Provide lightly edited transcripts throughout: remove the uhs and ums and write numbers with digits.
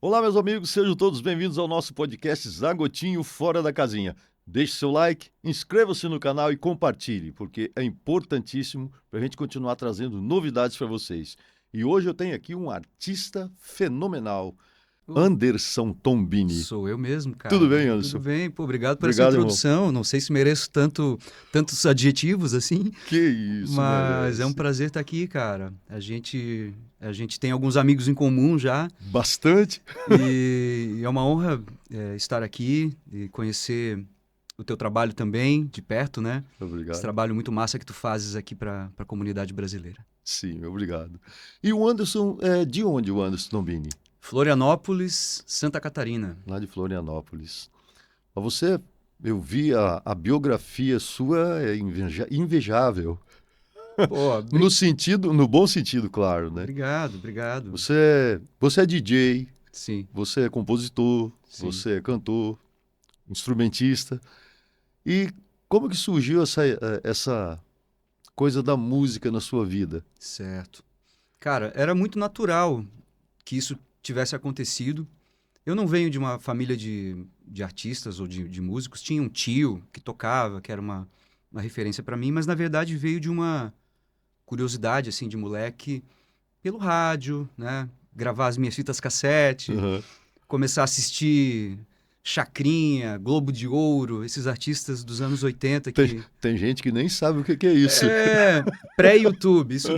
Olá, meus amigos, sejam todos bem-vindos ao nosso podcast Zagotinho Fora da Casinha. Deixe seu like, inscreva-se no canal e compartilhe, porque é importantíssimo para a gente continuar trazendo novidades para vocês. E hoje eu tenho aqui um artista fenomenal, Ô, Anderson Tombini. Sou eu mesmo, Tudo cara. bem, Tudo Anderson? bem, pô, obrigado por essa Obrigado, irmão. introdução. Não sei se mereço tantos adjetivos assim, Que isso, mas é um merece. prazer estar aqui, cara. A gente tem alguns amigos em comum já Bastante. e é uma honra estar aqui e conhecer o teu trabalho também de perto, né? Esse Obrigado. trabalho muito massa que tu fazes aqui para a comunidade brasileira. Sim, obrigado. E o Anderson, de onde o Anderson Tombini? Florianópolis, Santa Catarina. Lá de Florianópolis. Mas você, eu vi a biografia sua, é invejável. Pô, No bom sentido, claro, né? obrigado. Você é DJ, Sim, você é compositor, sim. você é cantor, instrumentista. E como que surgiu essa coisa da música na sua vida? Certo. Cara, era muito natural que isso tivesse acontecido. Eu não venho de uma família de artistas ou de músicos. Tinha um tio que tocava, que era uma referência para mim, mas na verdade veio de uma curiosidade, assim, de moleque, pelo rádio, né? Gravar as minhas fitas cassete, Aham. começar a assistir Chacrinha, Globo de Ouro, esses artistas dos anos 80 Tem, que... tem gente que nem sabe o que que é isso. É, pré-YouTube, isso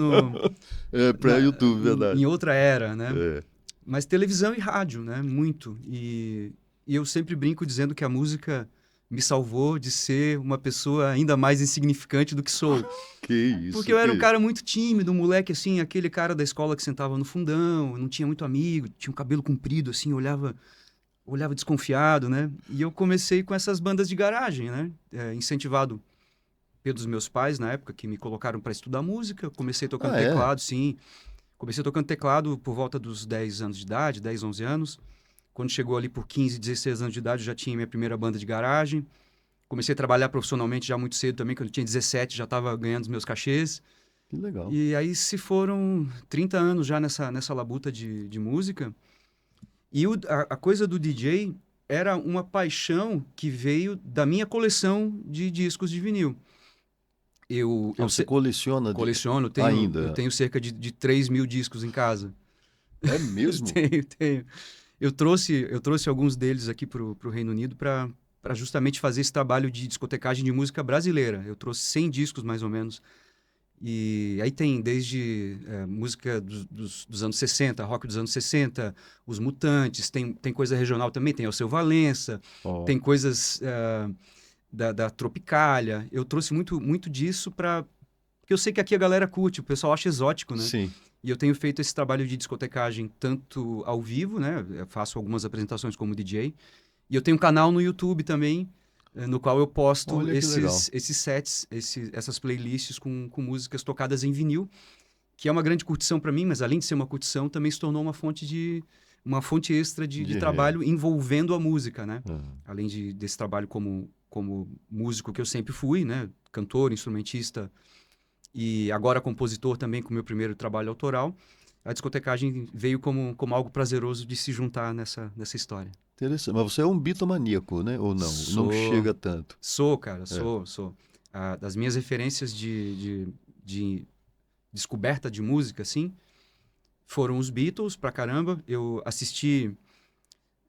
É pré-YouTube, em verdade. outra era, né? É. Mas televisão e rádio, né? Muito. E eu sempre brinco dizendo que a música me salvou de ser uma pessoa ainda mais insignificante do que sou. Que Porque isso, eu que era um cara isso. muito tímido, um moleque assim, aquele cara da escola que sentava no fundão, não tinha muito amigo, tinha um cabelo comprido assim, olhava desconfiado, né? E eu comecei com essas bandas de garagem, né? Incentivado pelos meus pais na época, que me colocaram para estudar música. Eu comecei tocando Ah, é? teclado, sim. Comecei tocando teclado por volta dos 10 anos de idade, 10, 11 anos. Quando chegou ali por 15, 16 anos de idade, eu já tinha minha primeira banda de garagem. Comecei a trabalhar profissionalmente já muito cedo também, quando eu tinha 17, já estava ganhando os meus cachês. Que legal. E aí se foram 30 anos já nessa labuta de música. E a coisa do DJ era uma paixão que veio da minha coleção de discos de vinil. Eu, Ah, eu você se- coleciona coleciono, eu ainda? tenho cerca de 3 mil discos em casa. É mesmo? Tenho. Eu trouxe alguns deles aqui pro Reino Unido para justamente fazer esse trabalho de discotecagem de música brasileira. Eu trouxe 100 discos, mais ou menos. E aí tem desde música dos anos 60, rock dos anos 60, os Mutantes, tem coisa regional também, tem Alceu Valença, Ó, tem coisas da Tropicália. Eu trouxe muito disso para... Porque eu sei que aqui a galera curte, o pessoal acha exótico, né? sim. E eu tenho feito esse trabalho de discotecagem tanto ao vivo, né? Eu faço algumas apresentações como DJ. E eu tenho um canal no YouTube também, no qual eu posto Olha que legal. esses sets, essas playlists com músicas tocadas em vinil, que é uma grande curtição para mim, mas além de ser uma curtição, também se tornou uma fonte extra de De renda. trabalho envolvendo a música, né? Aham. Além desse trabalho como músico que eu sempre fui, né? Cantor, instrumentista e agora compositor também com o meu primeiro trabalho autoral. A discotecagem veio como algo prazeroso de se juntar nessa história. Interessante. Mas você é um bitomaníaco, né? Ou não? Não Sou, chega tanto. sou, cara, É. sou. Das minhas referências de descoberta de música, assim, foram os Beatles pra caramba. Eu assisti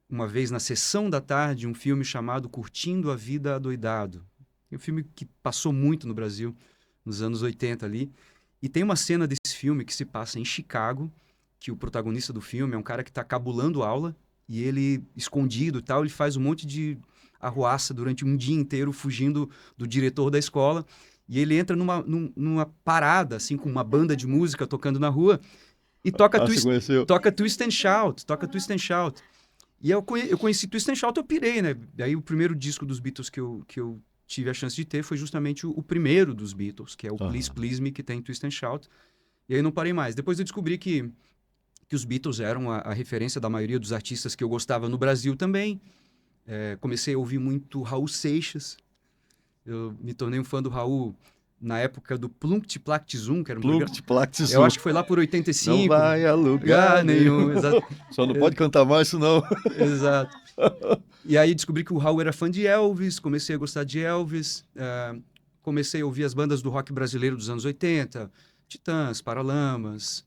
uma vez na sessão da tarde um filme chamado Curtindo a Vida Adoidado. É um filme que passou muito no Brasil, nos anos 80 ali. E tem uma cena desse filme que se passa em Chicago, que o protagonista do filme é um cara que está cabulando aula e ele, escondido e tal, ele faz um monte de arruaça durante um dia inteiro fugindo do diretor da escola. E ele entra numa parada, assim, com uma banda de música tocando na rua e Ah, você conheceu? toca Twist and Shout, toca Twist and Shout. E eu conheci Twist and Shout, eu pirei, né? Daí o primeiro disco dos Beatles que eu tive a chance de ter foi justamente o primeiro dos Beatles, que é o Please Aham. Please Me, que tem Twist and Shout. E aí não parei mais. Depois eu descobri que os Beatles eram a referência da maioria dos artistas que eu gostava no Brasil também. Comecei a ouvir muito Raul Seixas. Eu me tornei um fã do Raul na época do Plunct Plact Zum, que era um programa. Plunct Plact Zum. Eu acho que foi lá por Não 85. vai a lugar nenhum. Exato. Só não pode cantar mais, senão... Exato. E aí descobri que o Raul era fã de Elvis, comecei a gostar de Elvis, comecei a ouvir as bandas do rock brasileiro dos anos 80, Titãs, Paralamas,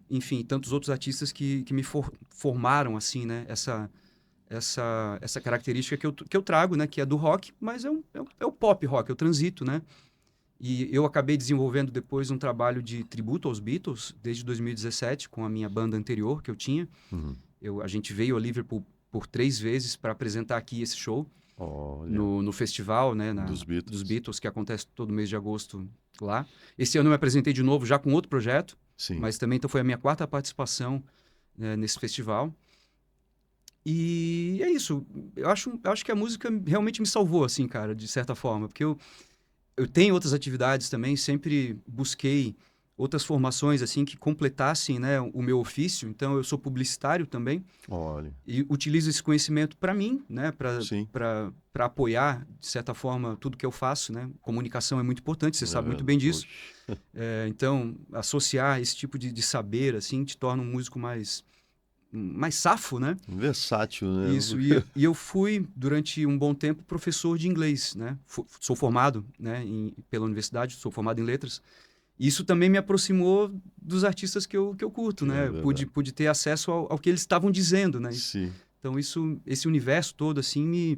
enfim, tantos outros artistas que me formaram, assim, né? Essa característica que eu trago, né? Que é do rock, mas é o pop rock, eu transito, né? E eu acabei desenvolvendo depois um trabalho de tributo aos Beatles, desde 2017, com a minha banda anterior que eu tinha. Uhum. A gente veio a Liverpool por 3 vezes para apresentar aqui esse show no festival, né, dos Beatles, que acontece todo mês de agosto lá. Esse ano eu me apresentei de novo já com outro projeto, Sim. mas também então foi a minha 4ª participação, né, nesse festival. E é isso. Eu acho que a música realmente me salvou, assim, cara, de certa forma, porque eu tenho outras atividades também, sempre busquei outras formações assim que completassem, né, o meu ofício. Então eu sou publicitário também. Olha. E utilizo esse conhecimento para mim, né, Sim. para apoiar de certa forma tudo que eu faço, né? Comunicação é muito importante, você sabe muito bem disso. Poxa. Então associar esse tipo de saber assim te torna um músico mais safo, né? Versátil, né? Isso, e eu fui, durante um bom tempo, professor de inglês, né? Sou formado, né, pela universidade, sou formado em letras. Isso também me aproximou dos artistas que eu curto, né? Pude ter acesso ao que eles estavam dizendo, né? Sim. Então, esse universo todo, assim,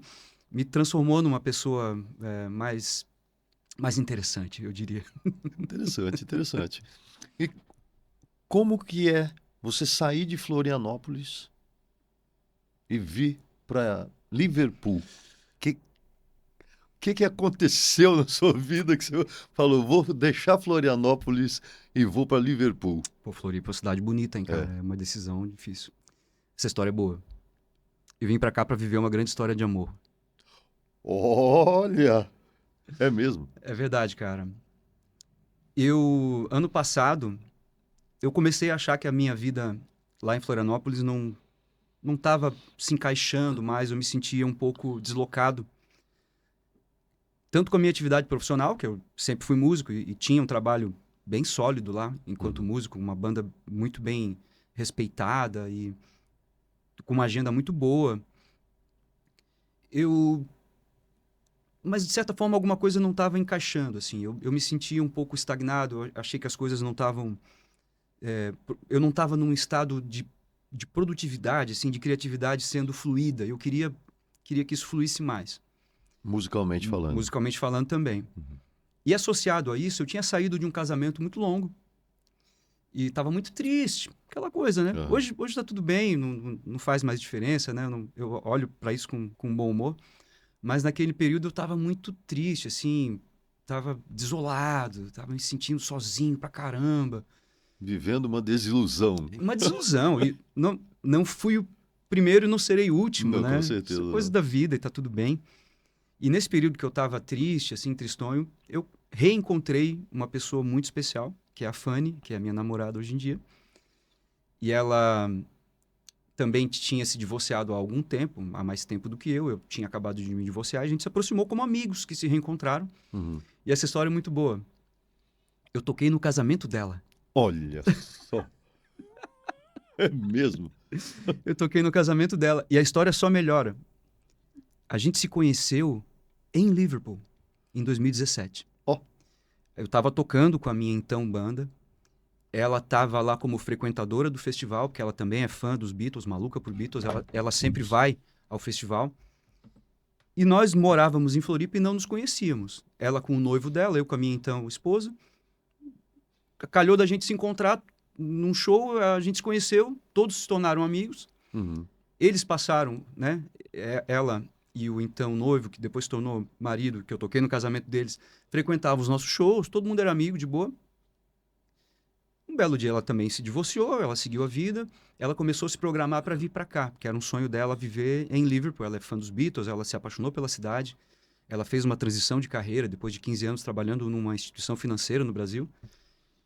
me transformou numa pessoa mais interessante, eu diria. Interessante, interessante. E como que é você sair de Florianópolis e vir para Liverpool? O que aconteceu na sua vida que você falou, vou deixar Florianópolis e vou para Liverpool? Pô, Floripa é uma cidade bonita, hein, cara? É uma decisão difícil. Essa história é boa. Eu vim pra cá pra viver uma grande história de amor. Olha! É mesmo? É verdade, cara. Ano passado, eu comecei a achar que a minha vida lá em Florianópolis não estava se encaixando mais, eu me sentia um pouco deslocado. Tanto com a minha atividade profissional, que eu sempre fui músico e tinha um trabalho bem sólido lá, enquanto músico, uma banda muito bem respeitada e com uma agenda muito boa. Mas, de certa forma, alguma coisa não estava encaixando, assim. Eu me sentia um pouco estagnado, eu achei que as coisas não estavam... eu não estava num estado de produtividade, assim, de criatividade sendo fluida. Eu queria que isso fluísse mais. Musicalmente falando. Musicalmente falando também. E associado a isso, eu tinha saído de um casamento muito longo. E estava muito triste. Aquela coisa, né? Hoje está tudo bem, não faz mais diferença, né? Eu olho para isso com bom humor. Mas naquele período eu estava muito triste, assim. Estava desolado, estava me sentindo sozinho pra caramba. Vivendo uma desilusão. Uma desilusão. E não fui o primeiro e não serei o último, Não, né? com certeza. Isso é coisa da vida e tá tudo bem. E nesse período que eu estava triste, assim, tristonho, eu reencontrei uma pessoa muito especial, que é a Fanny, que é a minha namorada hoje em dia. E ela também tinha se divorciado há algum tempo, há mais tempo do que eu. Eu tinha acabado de me divorciar. E a gente se aproximou como amigos que se reencontraram. E essa história é muito boa. Eu toquei no casamento dela. Olha só. É mesmo? Eu toquei no casamento dela. E a história só melhora. A gente se conheceu em Liverpool, em 2017. Eu estava tocando com a minha então banda. Ela estava lá como frequentadora do festival, porque ela também é fã dos Beatles, maluca por Beatles. Ela sempre vai ao festival. E nós morávamos em Floripa e não nos conhecíamos. Ela com o noivo dela, eu com a minha então esposa. Calhou da gente se encontrar num show, a gente se conheceu, todos se tornaram amigos. Eles passaram, né? Ela e o então noivo, que depois se tornou marido, que eu toquei no casamento deles, frequentavam os nossos shows, todo mundo era amigo, de boa. Um belo dia ela também se divorciou, ela seguiu a vida, ela começou a se programar para vir para cá, porque era um sonho dela viver em Liverpool. Ela é fã dos Beatles, ela se apaixonou pela cidade, ela fez uma transição de carreira depois de 15 anos trabalhando numa instituição financeira no Brasil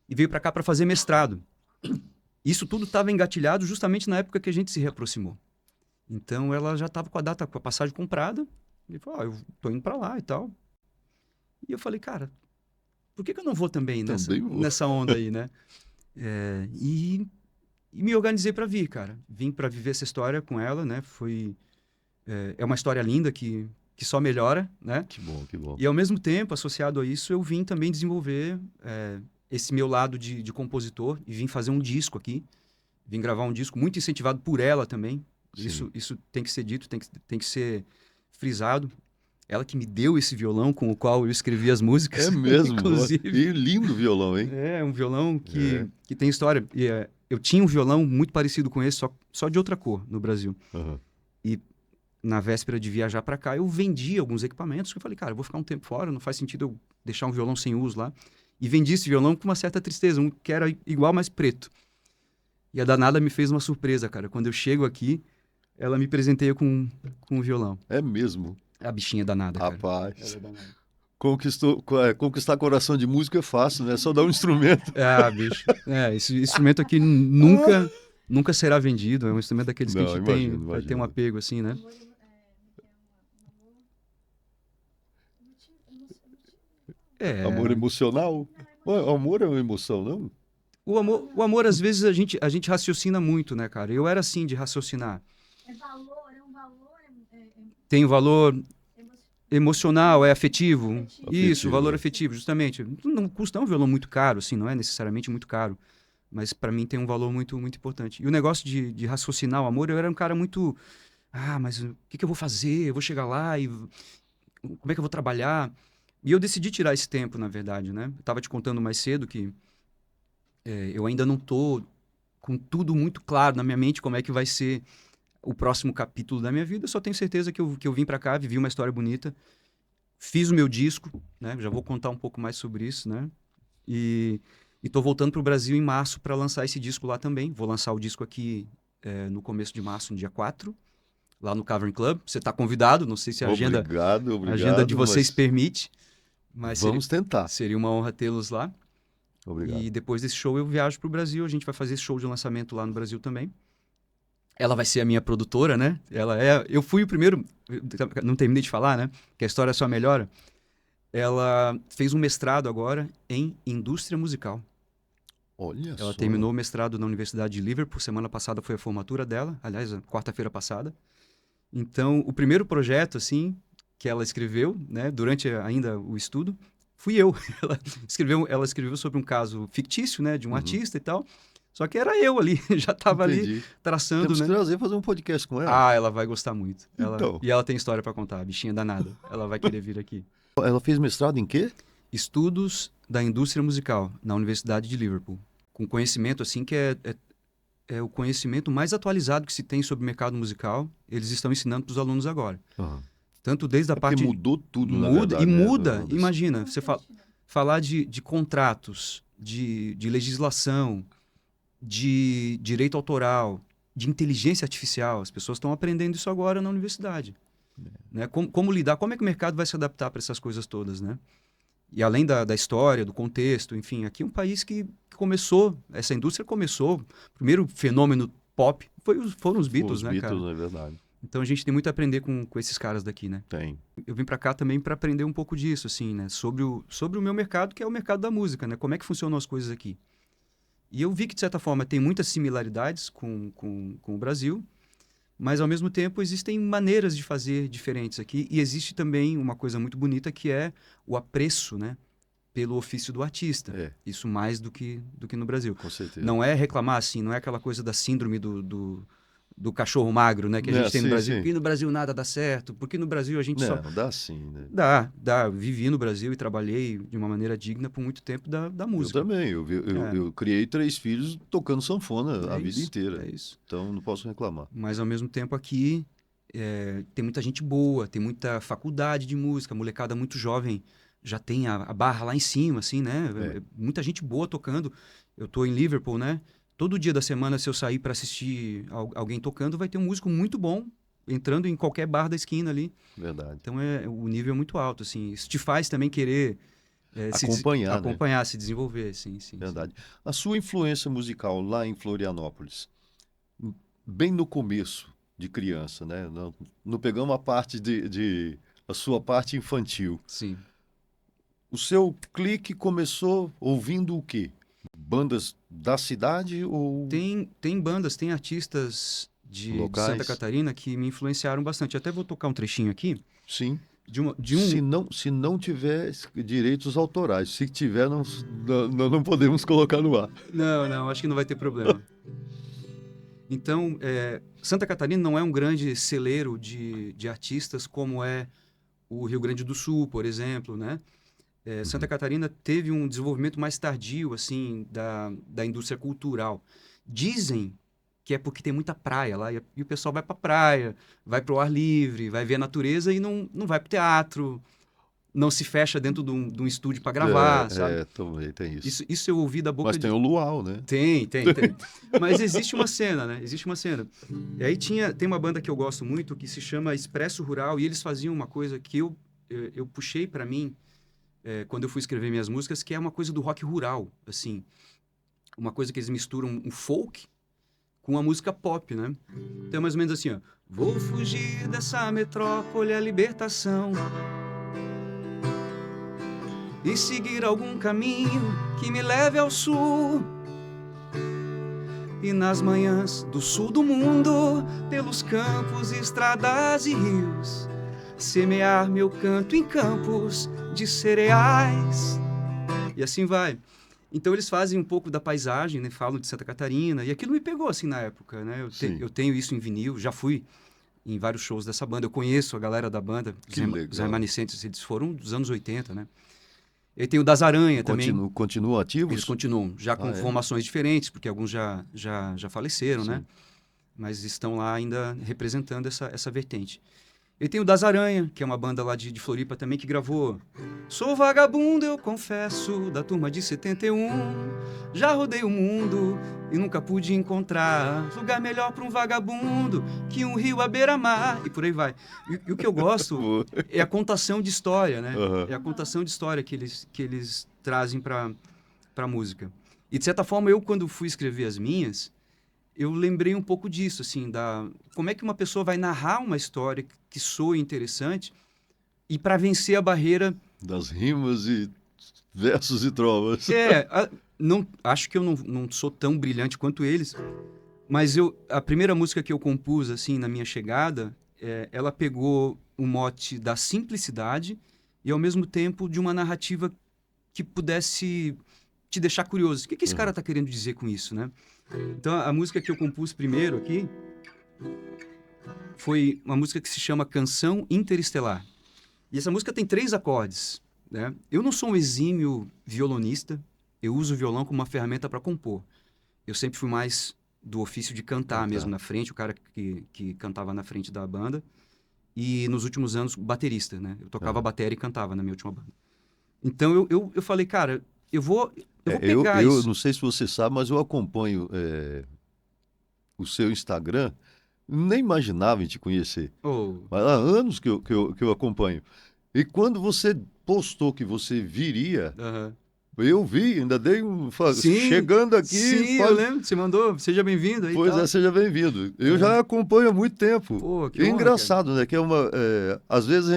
e veio para cá para fazer mestrado. Isso tudo estava engatilhado justamente na época que a gente se reaproximou. Então ela já estava com a passagem comprada. E falou, eu tô indo para lá e tal. E eu falei, cara, por que eu não vou também Também vou. nessa onda aí, né? E me organizei para vir, cara. Vim para viver essa história com ela, né? É uma história linda que só melhora, né? Que bom, que bom. E ao mesmo tempo, associado a isso, eu vim também desenvolver esse meu lado de compositor e vim fazer um disco aqui. Vim gravar um disco muito incentivado por ela também. Sim. Isso tem que ser dito, tem que ser frisado. Ela que me deu esse violão com o qual eu escrevi as músicas, É mesmo? inclusive. E lindo violão, hein? É um violão É. que tem história. Eu tinha um violão muito parecido com esse, só de outra cor no Brasil. Aham. E na véspera de viajar para cá, eu vendi alguns equipamentos. Que eu falei, cara, eu vou ficar um tempo fora, não faz sentido eu deixar um violão sem uso lá. E vendi esse violão com uma certa tristeza, um que era igual, mas preto. E a danada me fez uma surpresa, cara. Quando eu chego aqui, ela me presenteia com um violão. É mesmo. A bichinha danada, cara. Rapaz, Ela é danada. conquistar coração de músico é fácil, né? É só dar um instrumento. Ah, bicho. Esse instrumento aqui nunca será vendido. É um instrumento daqueles que a Não, gente imagino, vai ter um imagino. apego, assim, né? É. Amor emocional? Ué, amor é uma emoção, não? O amor, às vezes, a gente raciocina muito, né, cara? Eu era assim de raciocinar. É um valor Tem o valor emocional, é afetivo. Afetivo, Isso, valor é. afetivo, justamente. Não custa um violão muito caro, assim, não é necessariamente muito caro. Mas para mim tem um valor muito, muito importante. E o negócio de raciocinar o amor, eu era um cara muito. Ah, mas o que eu vou fazer? Eu vou chegar lá e como é que eu vou trabalhar? E eu decidi tirar esse tempo, na verdade, né? Eu tava te contando mais cedo que eu ainda não tô com tudo muito claro na minha mente como é que vai ser o próximo capítulo da minha vida. Eu só tenho certeza que eu vim para cá, vivi uma história bonita, fiz o meu disco, né? Já vou contar um pouco mais sobre isso, né? E tô voltando pro Brasil em março para lançar esse disco lá também. Vou lançar o disco aqui no começo de março, no dia 4, lá no Cavern Club. Você está convidado, não sei se Obrigado, a agenda de obrigado, vocês mas permite, mas vamos tentar. seria uma honra tê-los lá. Obrigado. E depois desse show eu viajo pro Brasil, a gente vai fazer esse show de lançamento lá no Brasil também. Ela vai ser a minha produtora, né? Eu fui o primeiro, não terminei de falar, né? Que a história só melhora. Ela fez um mestrado agora em indústria musical. Olha Ela só. terminou o mestrado na Universidade de Liverpool. Semana passada foi a formatura dela. Aliás, quarta-feira passada. Então, o primeiro projeto, assim, que ela escreveu, né, durante ainda o estudo, fui eu. Ela escreveu sobre um caso fictício, né, de um artista e tal. Só que era eu ali, já estava ali Entendi. traçando, Temos que né? trazer, fazer um podcast com ela. Ah, ela vai gostar muito. Então. E ela tem história para contar, a bichinha danada. Ela vai querer vir aqui. Ela fez mestrado em quê? Estudos da indústria musical na Universidade de Liverpool, com conhecimento assim que é o conhecimento mais atualizado que se tem sobre o mercado musical. Eles estão ensinando para os alunos agora. Aham. Tanto desde a Porque parte mudou tudo, na muda verdade. e né, muda. do- Imagina, você falar de contratos, de legislação, de direito autoral, de inteligência artificial. As pessoas estão aprendendo isso agora na universidade. Né? Como lidar, como é que o mercado vai se adaptar para essas coisas todas, né? E além da história, do contexto, enfim, aqui é um país que começou, essa indústria começou, o primeiro fenômeno pop foram os Beatles, Os né, Beatles, cara? é verdade. Então a gente tem muito a aprender com esses caras daqui, né? Tem. Eu vim para cá também para aprender um pouco disso, assim, né? Sobre o meu mercado, que é o mercado da música, né? Como é que funcionam as coisas aqui. E eu vi que, de certa forma, tem muitas similaridades com o Brasil, mas, ao mesmo tempo, existem maneiras de fazer diferentes aqui. E existe também uma coisa muito bonita que é o apreço, né? Pelo ofício do artista. É. Isso mais do que no Brasil. Com certeza. Não é reclamar assim, não é aquela coisa da síndrome do cachorro magro, né? Que a gente tem no sim, Brasil. sim. Porque no Brasil nada dá certo, porque no Brasil a gente só... Não, dá sim, né? Dá. Eu vivi no Brasil e trabalhei de uma maneira digna por muito tempo da música. Eu também. Eu criei 3 filhos tocando sanfona a vida isso, inteira. É isso. Então não posso reclamar. Mas, ao mesmo tempo, aqui tem muita gente boa, tem muita faculdade de música, molecada muito jovem já tem a barra lá em cima, assim, né? Muita gente boa tocando. Eu tô em Liverpool, né? Todo dia da semana, se eu sair para assistir alguém tocando, vai ter um músico muito bom entrando em qualquer bar da esquina ali. Verdade. Então, o nível é muito alto, assim. Isso te faz também querer Acompanhar, né? se desenvolver, sim. Verdade. A sua influência musical lá em Florianópolis, bem no começo de criança, né? Não pegamos a parte a sua parte infantil. Sim. O seu clique começou ouvindo o quê? Bandas da cidade ou Tem bandas, tem artistas de Santa locais? Catarina que me influenciaram bastante. Até vou tocar um trechinho aqui Sim. de um... Se não tiver direitos autorais. Se tiver, não podemos colocar no ar. Não, acho que não vai ter problema. Então, Santa Catarina não é um grande celeiro de artistas como é o Rio Grande do Sul, por exemplo, né? Santa Catarina teve um desenvolvimento mais tardio, assim, da indústria cultural. Dizem que é porque tem muita praia lá, e o pessoal vai pra praia, vai pro ar livre, vai ver a natureza e não vai pro teatro, não se fecha dentro de um estúdio para gravar, sabe? Também tem isso. Isso eu ouvi da boca Mas tem de... o Luau, né? Tem. Mas existe uma cena, né? Existe uma cena. E aí tem uma banda que eu gosto muito que se chama Expresso Rural e eles faziam uma coisa que eu puxei para mim quando eu fui escrever minhas músicas, que é uma coisa do rock rural, assim. Uma coisa que eles misturam um folk com a música pop, né? Então é mais ou menos assim, ó. Vou fugir dessa metrópole, a libertação, e seguir algum caminho que me leve ao sul. E nas manhãs do sul do mundo, pelos campos, estradas e rios, semear meu canto em campos de cereais. E assim vai. Então eles fazem um pouco da paisagem, né? Falam de Santa Catarina. E aquilo me pegou assim na época, né? Eu tenho isso em vinil, já fui em vários shows dessa banda. Eu conheço a galera da banda, os remanescentes, eles foram dos anos 80, né? E tem o Das Aranha também. Continuam ativos? Eles continuam, já com formações diferentes, porque alguns já faleceram, né? Mas estão lá ainda representando essa vertente. E tem o Das Aranha, que é uma banda lá de Floripa também, que gravou Sou vagabundo, eu confesso, da turma de 71. Já rodei o mundo e nunca pude encontrar lugar melhor para um vagabundo que um rio à beira-mar. E por aí vai. E o que eu gosto é a contação de história, né? Uhum. É a contação de história que eles trazem para a música. E, de certa forma, eu, quando fui escrever as minhas, eu lembrei um pouco disso, assim, como é que uma pessoa vai narrar uma história que soe interessante e para vencer a barreira... Das rimas e versos e trovas. Acho que eu não sou tão brilhante quanto eles, mas a primeira música que eu compus, assim, na minha chegada, ela pegou o mote da simplicidade e, ao mesmo tempo, de uma narrativa que pudesse te deixar curioso. O que esse cara tá querendo dizer com isso, né? Então, a música que eu compus primeiro aqui foi uma música que se chama Canção Interestelar. E essa música tem 3 acordes, né? Eu não sou um exímio violonista, eu uso o violão como uma ferramenta para compor. Eu sempre fui mais do ofício de cantar mesmo na frente, o cara que cantava na frente da banda. E nos últimos anos, baterista, né? Eu tocava bateria e cantava na minha última banda. Então, eu falei, cara, eu vou pegar isso. Eu não sei se você sabe, mas eu acompanho o seu Instagram. Nem imaginava em te conhecer. Mas há anos que eu acompanho. E quando você postou que você viria, eu vi, ainda dei chegando aqui... Sim, eu lembro, você mandou, seja bem-vindo. Aí pois seja bem-vindo. Eu já acompanho há muito tempo. Pô, que é honra, engraçado, cara. né? Que às vezes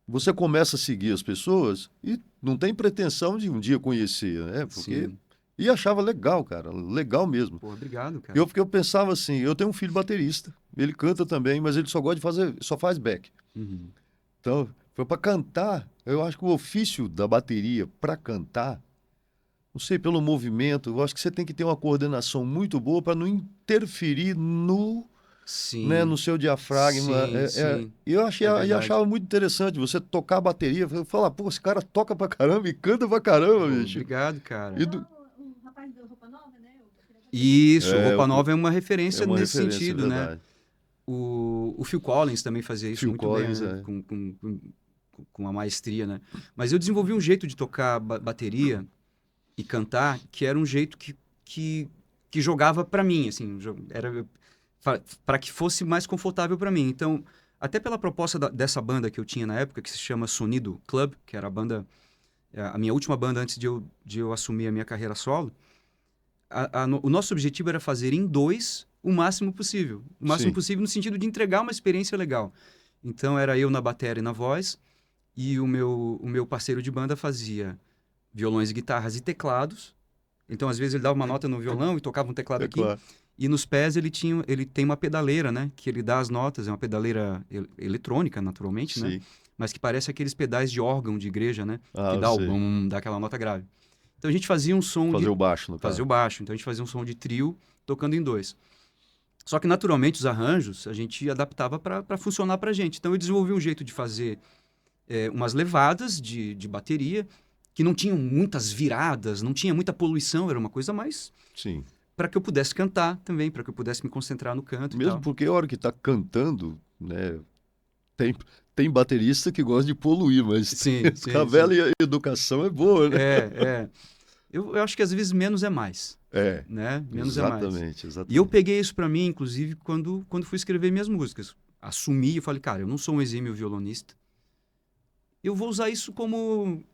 você começa a seguir as pessoas e não tem pretensão de um dia conhecer, né? Porque... Sim. E achava legal, cara, legal mesmo. Pô, obrigado, cara. Porque eu pensava assim, eu tenho um filho baterista, ele canta também, mas ele só faz back. Então, foi para cantar, eu acho que o ofício da bateria para cantar, não sei, pelo movimento, eu acho que você tem que ter uma coordenação muito boa para não interferir no seu diafragma. E eu achava muito interessante você tocar a bateria, falar, pô, esse cara toca pra caramba e canta pra caramba, bicho. Obrigado, cara. O rapaz do Roupa Nova, né? Isso, Roupa Nova é uma referência nesse sentido, verdade. né? O Phil Collins também fazia isso muito bem, né? Com a maestria, né? Mas eu desenvolvi um jeito de tocar bateria e cantar que era um jeito que jogava pra mim, assim, era para que fosse mais confortável pra mim. Então, até pela proposta dessa banda que eu tinha na época, que se chama Sonido Club, que era a minha última banda antes de eu assumir a minha carreira solo, o nosso objetivo era fazer em 2 o máximo possível. O máximo possível no sentido de entregar uma experiência legal. Então, era eu na bateria e na voz, E o meu parceiro de banda fazia violões, guitarras e teclados. Então, às vezes, ele dava uma nota no violão e tocava um teclado É aqui. claro. E nos pés ele tem uma pedaleira, né? Que ele dá as notas. É uma pedaleira eletrônica, naturalmente, né? Sim. Mas que parece aqueles pedais de órgão de igreja, né? Ah, Que eu dá o sei. bum, dá aquela nota grave. Então, a gente fazia um som Fazer de... o baixo, no caso. Fazer o baixo. Então, a gente fazia um som de trio tocando em dois. Só que, naturalmente, os arranjos a gente adaptava para funcionar pra gente. Então, eu desenvolvi um jeito de fazer umas levadas de bateria que não tinham muitas viradas, não tinha muita poluição, era uma coisa mais Sim. para que eu pudesse cantar também, para que eu pudesse me concentrar no canto e Mesmo tal. porque a hora que tá cantando, né? Tem baterista que gosta de poluir, mas Sim, sim, a sim. velha educação é boa, né? Eu acho que às vezes menos é mais, É, né? Menos é mais. exatamente, exatamente. E eu peguei isso para mim, inclusive, quando fui escrever minhas músicas. Assumi e falei, cara, eu não sou um exímio violonista. Eu vou usar isso como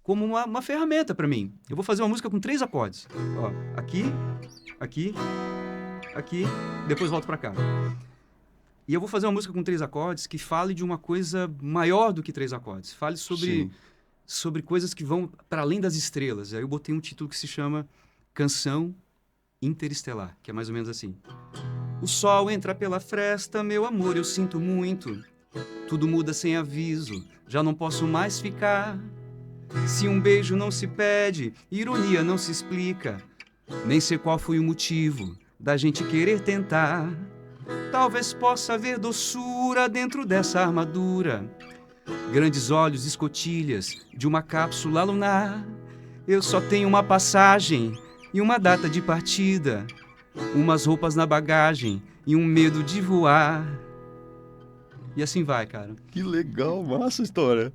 uma ferramenta para mim. Eu vou fazer uma música com 3 acordes. Ó, aqui, aqui, aqui, depois volto para cá. E eu vou fazer uma música com 3 acordes que fale de uma coisa maior do que 3 acordes. Fale Sim. sobre coisas que vão para além das estrelas. Aí eu botei um título que se chama Canção Interestelar, que é mais ou menos assim. O sol entra pela fresta, meu amor, eu sinto muito. Tudo muda sem aviso, já não posso mais ficar. Se um beijo não se pede, ironia não se explica. Nem sei qual foi o motivo da gente querer tentar. Talvez possa haver doçura dentro dessa armadura. Grandes olhos, escotilhas de uma cápsula lunar. Eu só tenho uma passagem e uma data de partida. Umas roupas na bagagem e um medo de voar. E assim vai, cara. Que legal, massa a história.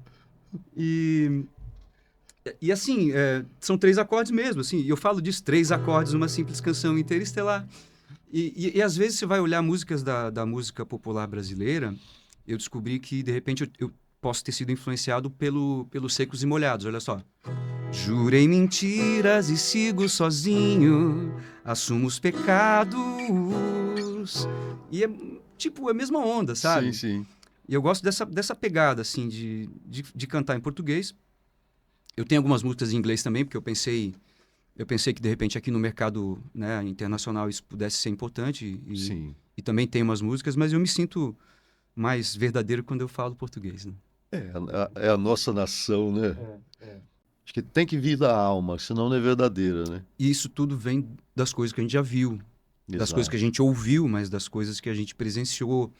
E assim, são 3 acordes mesmo, assim. Eu falo disso, 3 acordes, uma simples canção interestelar. E às vezes você vai olhar músicas da música popular brasileira, eu descobri que, de repente, eu posso ter sido influenciado pelos Secos e Molhados, olha só. Jurei mentiras e sigo sozinho, assumo os pecados. E é tipo a mesma onda, sabe? Sim, sim. E eu gosto dessa pegada, assim, de cantar em português. Eu tenho algumas músicas em inglês também, porque eu pensei que, de repente, aqui no mercado, né, internacional isso pudesse ser importante. Sim. E também tem umas músicas, mas eu me sinto mais verdadeiro quando eu falo português, né? É a nossa nação, né? Acho que tem que vir da alma, senão não é verdadeira, né? E isso tudo vem das coisas que a gente já viu, das Exato. coisas que a gente ouviu, mas das coisas que a gente presenciou,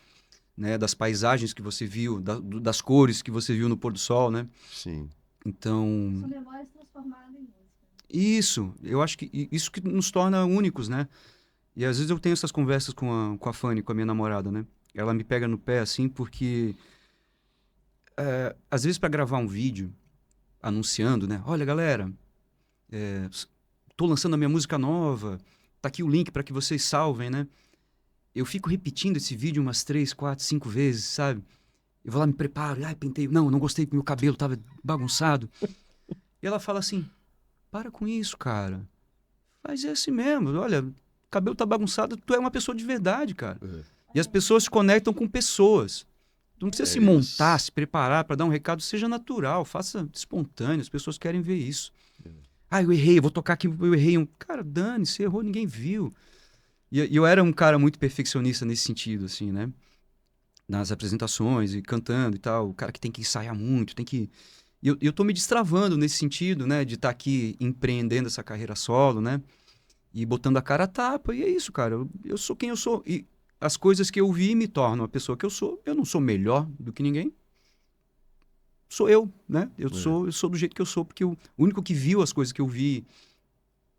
né? Das paisagens que você viu, das cores que você viu no pôr do sol, né? Sim. Então, São memórias transformadas em música. isso, eu acho que isso que nos torna únicos, né? E às vezes eu tenho essas conversas com a Fanny, com a minha namorada, né? Ela me pega no pé, assim, porque às vezes para gravar um vídeo anunciando, né? Olha, galera, tô lançando a minha música nova, tá aqui o link para que vocês salvem, né? Eu fico repetindo esse vídeo umas 3, 4, 5 vezes, sabe? Eu vou lá, me preparo, pentei, não gostei que meu cabelo tava bagunçado. E ela fala assim, para com isso, cara. Faz assim mesmo, olha, o cabelo tá bagunçado, tu é uma pessoa de verdade, cara. E as pessoas se conectam com pessoas. Tu não precisa se montar, se preparar para dar um recado, seja natural, faça espontâneo, as pessoas querem ver isso. Eu errei, eu vou tocar aqui, eu errei. Cara, dane-se, errou, ninguém viu. E eu era um cara muito perfeccionista nesse sentido, assim, né? Nas apresentações e cantando e tal, o cara que tem que ensaiar muito, tem que... E eu tô me destravando nesse sentido, né? De estar aqui empreendendo essa carreira solo, né? E botando a cara a tapa, e é isso, cara. Eu sou quem eu sou. E as coisas que eu vi me tornam a pessoa que eu sou. Eu não sou melhor do que ninguém. Sou eu, né? Eu sou do jeito que eu sou, porque o único que viu as coisas que eu vi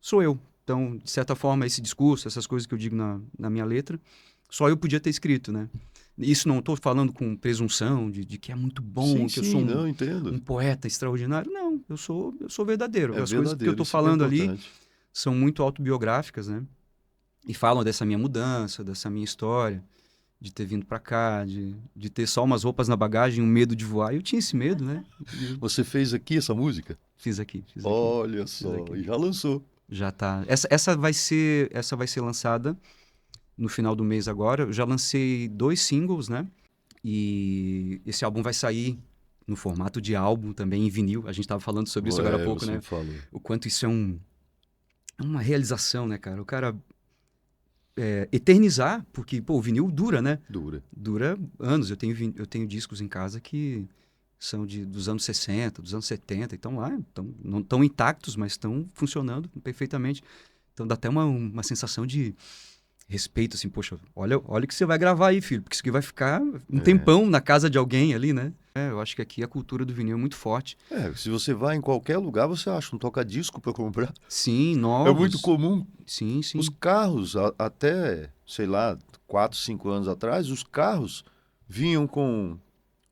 sou eu. Então, de certa forma, esse discurso, essas coisas que eu digo na minha letra, só eu podia ter escrito, né? Isso não estou falando com presunção de que é muito bom, que eu sou um poeta extraordinário. Não, eu sou verdadeiro. As coisas que eu estou falando ali são muito autobiográficas, né? E falam dessa minha mudança, dessa minha história, de ter vindo para cá, de ter só umas roupas na bagagem, um medo de voar. Eu tinha esse medo, né? Você fez aqui essa música? Fiz aqui. Olha só, e já lançou. Já tá. Essa vai ser lançada no final do mês agora. Eu já lancei 2 singles, né? E esse álbum vai sair no formato de álbum também, em vinil. A gente estava falando sobre isso agora há pouco, você né? falou. O quanto isso é uma realização, né, cara? O cara eternizar, porque, pô, o vinil dura, né? Dura. Dura anos. Eu tenho discos em casa que são dos anos 60, dos anos 70, então lá, não estão intactos, mas estão funcionando perfeitamente. Então dá até uma sensação de respeito, assim, poxa, olha o que você vai gravar aí, filho, porque isso aqui vai ficar um tempão na casa de alguém ali, né? Eu acho que aqui a cultura do vinil é muito forte. Se você vai em qualquer lugar, você acha um toca-disco para comprar. Sim, É muito novos. comum. Sim, sim. Os carros, até, sei lá, 4, 5 anos atrás, os carros vinham com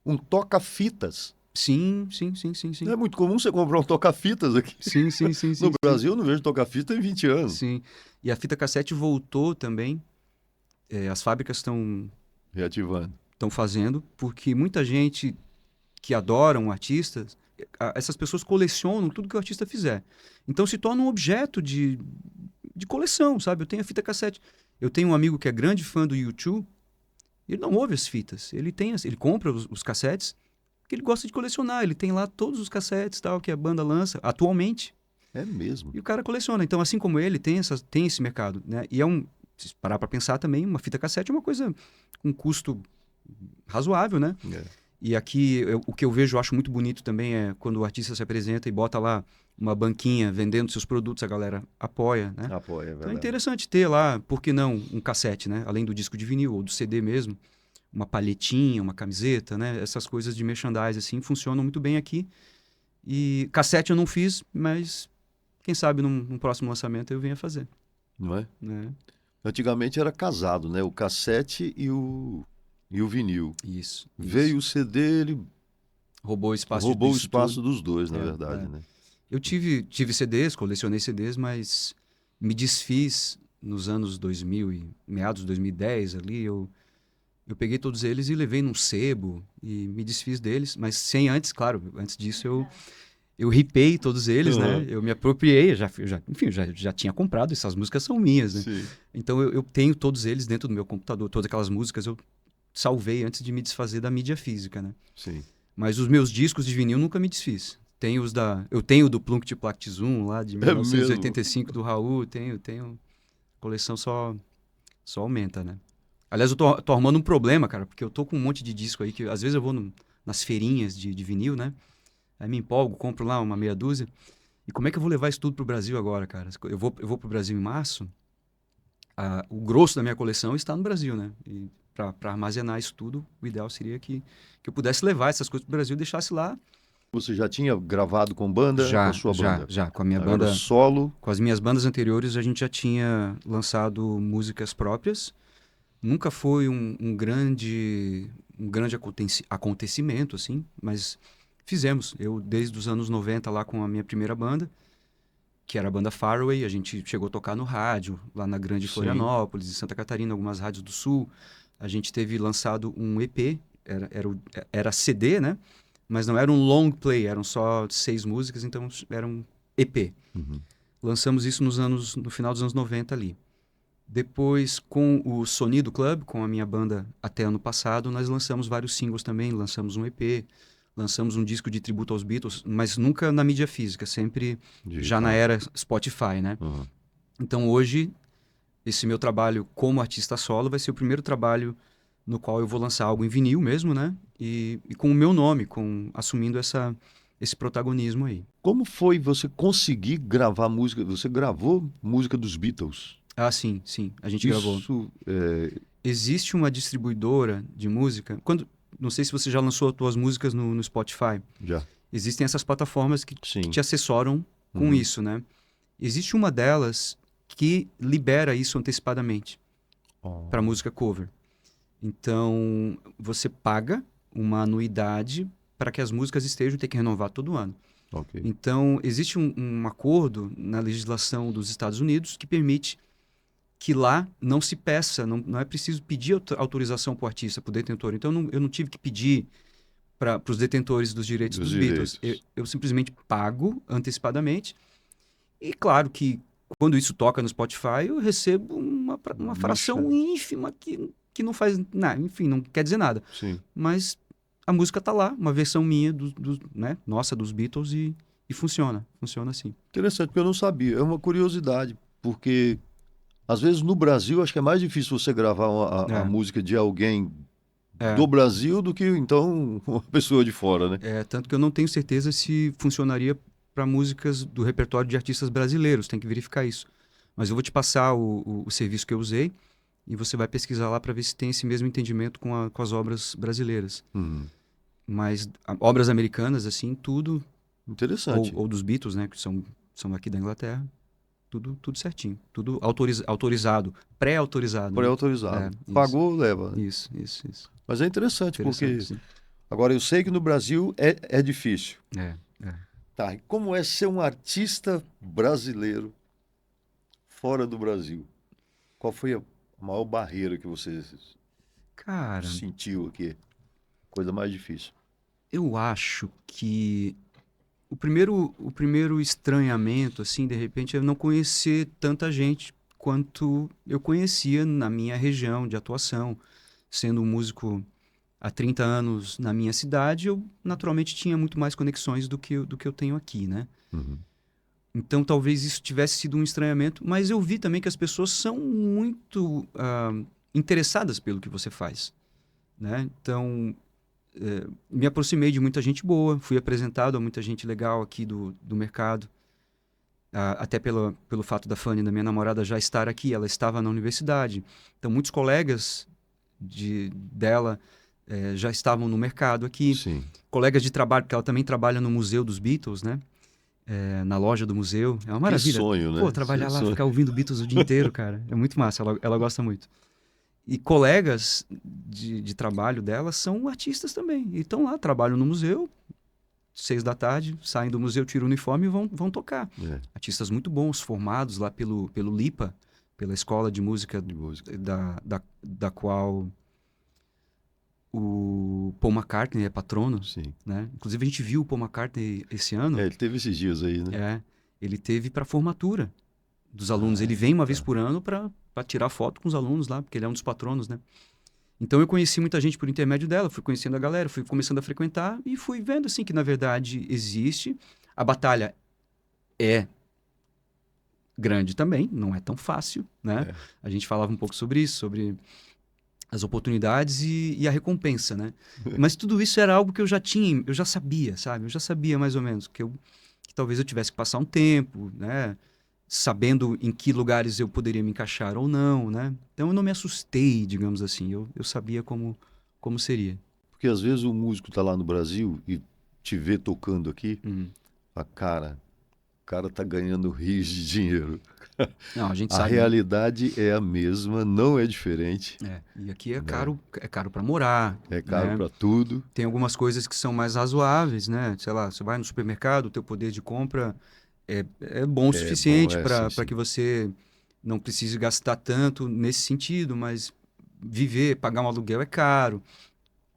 um toca-fitas. Sim. Não é muito comum você comprar um toca-fitas aqui. Sim. No Brasil, eu não vejo toca-fita em 20 anos. Sim. E a fita cassete voltou também. As fábricas estão Reativando. fazendo, porque muita gente que adora um artista, essas pessoas colecionam tudo que o artista fizer. Então se torna um objeto de coleção, sabe? Eu tenho a fita cassete. Eu tenho um amigo que é grande fã do U2, ele não ouve as fitas. Ele compra os cassetes, que ele gosta de colecionar. Ele tem lá todos os cassetes tal que a banda lança atualmente. É mesmo. E o cara coleciona. Então, assim como ele, tem esse mercado, né? E se parar para pensar também, uma fita cassete é uma coisa com custo razoável, né? E aqui, o que eu vejo, eu acho muito bonito também é quando o artista se apresenta e bota lá uma banquinha vendendo seus produtos, a galera apoia, né? Apoia, é Então é verdade. interessante ter lá, por que não, um cassete, né? Além do disco de vinil ou do CD mesmo, uma palhetinha, uma camiseta, né? Essas coisas de merchandise, assim, funcionam muito bem aqui. E cassete eu não fiz, mas quem sabe num próximo lançamento eu venha fazer, Não é? né? Antigamente era casado, né? O cassete e o vinil. Isso. Veio o CD, ele Roubou o espaço roubou o disso espaço tudo. dos dois, na verdade, né? Eu tive CDs, colecionei CDs, mas me desfiz nos anos 2000 e meados de 2010 ali, eu peguei todos eles e levei num sebo e me desfiz deles, mas sem antes, claro, antes disso eu ripei todos eles, né? Eu me apropriei, enfim, já tinha comprado, essas músicas são minhas, né? Sim. Então eu tenho todos eles dentro do meu computador, todas aquelas músicas eu salvei antes de me desfazer da mídia física, né? Sim. Mas os meus discos de vinil nunca me desfiz. Eu tenho do Plunct Plact Zoom lá de 1985 do Raul, tenho coleção só aumenta, né? Aliás, eu tô arrumando um problema, cara, porque eu tô com um monte de disco aí que às vezes eu vou nas feirinhas de vinil, né? Aí me empolgo, compro lá uma meia dúzia. E como é que eu vou levar isso tudo pro Brasil agora, cara? Eu vou pro Brasil em março. O grosso da minha coleção está no Brasil, né? E para armazenar isso tudo, o ideal seria que eu pudesse levar essas coisas pro Brasil e deixasse lá. Você já tinha gravado com banda, com a sua banda? Já. Com a minha Agora banda solo. Com as minhas bandas anteriores, a gente já tinha lançado músicas próprias. Nunca foi um grande acontecimento, assim, mas fizemos. Eu, desde os anos 90, lá com a minha primeira banda, que era a banda Faraway, a gente chegou a tocar no rádio, lá na Grande Florianópolis, em Santa Catarina, algumas rádios do Sul. A gente teve lançado um EP, era CD, né? Mas não era um long play, eram só 6 músicas, então era um EP. Uhum. Lançamos isso no final dos anos 90 ali. Depois, com o Sonido Club, com a minha banda até ano passado, nós lançamos vários singles também, lançamos um EP, lançamos um disco de tributo aos Beatles, mas nunca na mídia física, sempre já na era Spotify, né? Uhum. Então hoje, esse meu trabalho como artista solo vai ser o primeiro trabalho no qual eu vou lançar algo em vinil mesmo, né? E com o meu nome, assumindo esse protagonismo aí. Como foi você conseguir gravar música? Você gravou música dos Beatles? Ah, sim, a gente gravou. Existe uma distribuidora de música, não sei se você já lançou as suas músicas no Spotify. Já. Existem essas plataformas que te assessoram com Uhum. isso, né? Existe uma delas que libera isso antecipadamente para música cover. Então, você paga uma anuidade para que as músicas estejam, tem que renovar todo ano. Okay. Então, existe um acordo na legislação dos Estados Unidos que permite que lá não se peça, não é preciso pedir autorização para o artista, para o detentor. Então, eu não tive que pedir para os detentores dos direitos dos Beatles. Eu simplesmente pago antecipadamente. E claro que quando isso toca no Spotify, eu recebo uma fração ínfima que que não faz nada, enfim, não quer dizer nada. Sim. Mas a música tá lá, uma versão minha, né, nossa, dos Beatles, e funciona assim. Interessante, porque eu não sabia. É uma curiosidade, porque às vezes no Brasil acho que é mais difícil você gravar a É. música de alguém É. do Brasil do que então uma pessoa de fora, né? Tanto que eu não tenho certeza se funcionaria para músicas do repertório de artistas brasileiros, tem que verificar isso. Mas eu vou te passar o serviço que eu usei e você vai pesquisar lá para ver se tem esse mesmo entendimento com as obras brasileiras. Uhum. Mas obras americanas, assim, tudo, Interessante. ou dos Beatles, né, que são aqui da Inglaterra, tudo certinho, tudo autorizado, pré-autorizado. Né? Pré-autorizado. Isso. Pagou, leva. Isso. Mas é interessante, porque Sim. agora eu sei que no Brasil é difícil. É. Tá, e como é ser um artista brasileiro fora do Brasil? Qual foi a maior barreira que você Cara, sentiu aqui? Coisa mais difícil. eu acho que o primeiro estranhamento, assim, de repente, é não conhecer tanta gente quanto eu conhecia na minha região de atuação. Sendo um músico há 30 anos na minha cidade, eu naturalmente tinha muito mais conexões do que eu tenho aqui, né? Uhum. Então talvez isso tivesse sido um estranhamento, mas eu vi também que as pessoas são muito interessadas pelo que você faz, né? Então me aproximei de muita gente boa, fui apresentado a muita gente legal aqui do mercado, até pelo fato da Fanny, da minha namorada, já estar aqui, ela estava na universidade. Então muitos colegas dela já estavam no mercado aqui, Sim. colegas de trabalho, porque ela também trabalha no Museu dos Beatles, né? Na loja do museu. É uma maravilha. Que sonho, né? Pô, trabalhar lá, Sonho. ficar ouvindo Beatles o dia inteiro, cara. É muito massa, ela gosta muito. E colegas de trabalho dela são artistas também. E estão lá, trabalham no museu, 6 da tarde, saem do museu, tiram o uniforme e vão tocar. É, Artistas muito bons, formados lá pelo LIPA, pela escola de música de música. da qual o Paul McCartney é patrono, Sim. né? Inclusive a gente viu o Paul McCartney esse ano. Ele teve esses dias aí, né? Ele teve para formatura dos alunos. Ele vem uma vez por ano para tirar foto com os alunos lá, porque ele é um dos patronos, né? Então eu conheci muita gente por intermédio dela, fui conhecendo a galera, fui começando a frequentar e fui vendo assim que na verdade existe. A batalha é grande também, não é tão fácil, né? A gente falava um pouco sobre isso, sobre as oportunidades e a recompensa, né? Mas tudo isso era algo que eu já sabia, sabe? Eu já sabia mais ou menos que talvez eu tivesse que passar um tempo, né? Sabendo em que lugares eu poderia me encaixar ou não, né? Então eu não me assustei, digamos assim. Eu sabia como seria. Porque às vezes o músico tá lá no Brasil e te vê tocando aqui, a cara tá ganhando rios de dinheiro. Não, a gente A sabe. realidade é a mesma, não é diferente. E aqui é caro para morar. É caro né? para tudo. Tem algumas coisas que são mais razoáveis, né? Sei lá, você vai no supermercado, o teu poder de compra é bom o suficiente para sim. que você não precise gastar tanto nesse sentido, mas viver, pagar um aluguel é caro.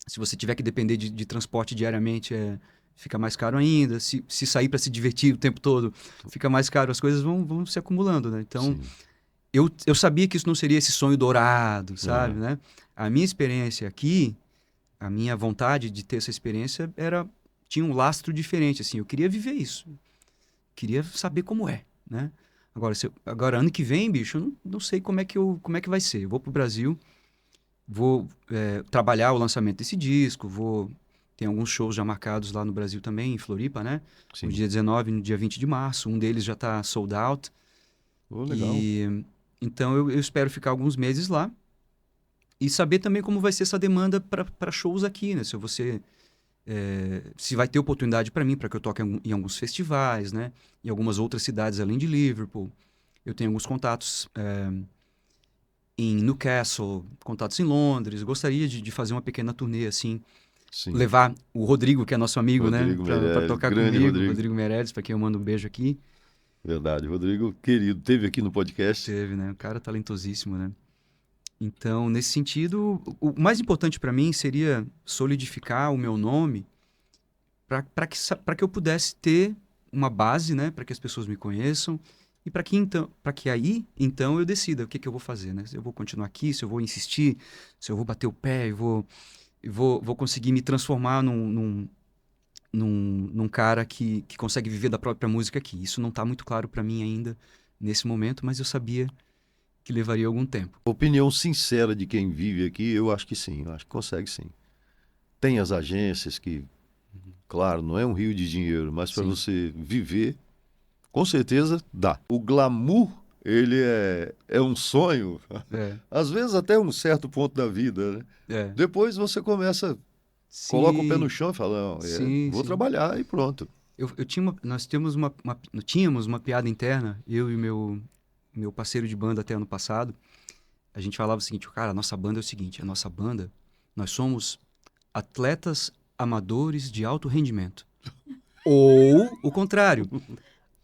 Se você tiver que depender de transporte diariamente, fica mais caro ainda. Se sair para se divertir o tempo todo, fica mais caro. As coisas vão se acumulando, né? Então, Sim. eu sabia que isso não seria esse sonho dourado, sabe, né? A minha experiência aqui, a minha vontade de ter essa experiência tinha um lastro diferente, assim. Eu queria viver isso. Queria saber como é, né? Agora ano que vem, bicho, eu não sei como é que vai ser. Eu vou pro Brasil, vou trabalhar o lançamento desse disco, tem alguns shows já marcados lá no Brasil também, em Floripa, né? Sim. No dia 19 e no dia 20 de março. Um deles já tá sold out. Legal. Então eu espero ficar alguns meses lá e saber também como vai ser essa demanda para shows aqui, né? Se vai ter oportunidade para mim, para que eu toque em alguns festivais, né? Em algumas outras cidades além de Liverpool. Eu tenho alguns contatos em Newcastle, contatos em Londres. Gostaria de fazer uma pequena turnê assim. Sim. Levar o Rodrigo, que é nosso amigo, Rodrigo né? Para tocar grande comigo. Rodrigo Meirelles, para quem eu mando um beijo aqui. Verdade. Rodrigo, querido, teve aqui no podcast. Teve, né? Um cara talentosíssimo, né? Então, nesse sentido, o mais importante para mim seria solidificar o meu nome para que eu pudesse ter uma base, né? Para que as pessoas me conheçam e para que aí, então, eu decida o que eu vou fazer, né? Se eu vou continuar aqui, se eu vou insistir, se eu vou bater o pé e vou conseguir me transformar num cara que consegue viver da própria música aqui. Isso não está muito claro para mim ainda nesse momento, mas eu sabia que levaria algum tempo. Opinião sincera de quem vive aqui, eu acho que sim, eu acho que consegue sim. Tem as agências que, claro, não é um rio de dinheiro, mas para Sim. você viver, com certeza dá. O glamour, ele é um sonho, É, às vezes até um certo ponto da vida, né? é. Depois você começa, coloca o pé no Sim, chão e fala, não, sim, vou sim. trabalhar e pronto. Nós tínhamos uma piada interna, eu e meu parceiro de banda até ano passado. A gente falava o seguinte, cara, a nossa banda é o seguinte, nós somos atletas amadores de alto rendimento. Ou o contrário,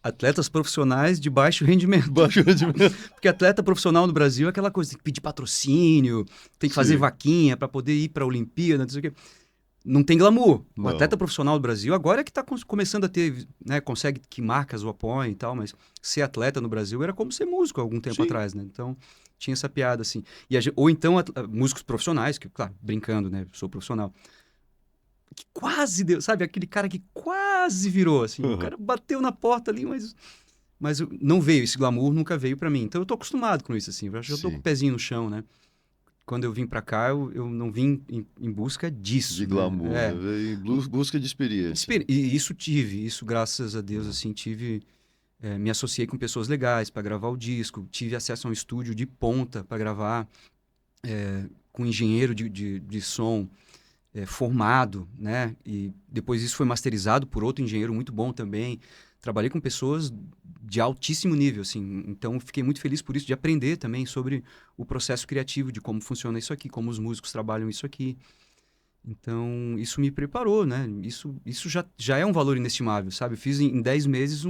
atletas profissionais de baixo rendimento. Baixo rendimento. Porque atleta profissional no Brasil é aquela coisa, tem que pedir patrocínio, tem que fazer Sim. vaquinha para poder ir para a Olimpíada, não sei o quê. Não tem glamour. O Não. atleta profissional do Brasil agora é que está começando a ter, né, consegue que marcas o apoiem e tal, mas ser atleta no Brasil era como ser músico algum tempo Sim. atrás, né? Então, tinha essa piada, assim. Ou então, músicos profissionais, que, claro, brincando, né? Sou profissional. Que quase deu, sabe? Aquele cara que quase virou, assim. O cara bateu na porta ali, mas não veio, esse glamour nunca veio para mim. Então, eu tô acostumado com isso, assim. Eu já tô com Sim. o pezinho no chão, né? Quando eu vim para cá, eu não vim em busca disso. De né? glamour, É. né? Em busca de experiência. E isso graças a Deus, assim, me associei com pessoas legais para gravar o disco, tive acesso a um estúdio de ponta para gravar, com um engenheiro de som formado, né? E depois isso foi masterizado por outro engenheiro muito bom também. Trabalhei com pessoas de altíssimo nível, assim, então fiquei muito feliz por isso, de aprender também sobre o processo criativo, de como funciona isso aqui, como os músicos trabalham isso aqui. Então, isso me preparou, né? Isso já é um valor inestimável, sabe? Eu fiz em 10 meses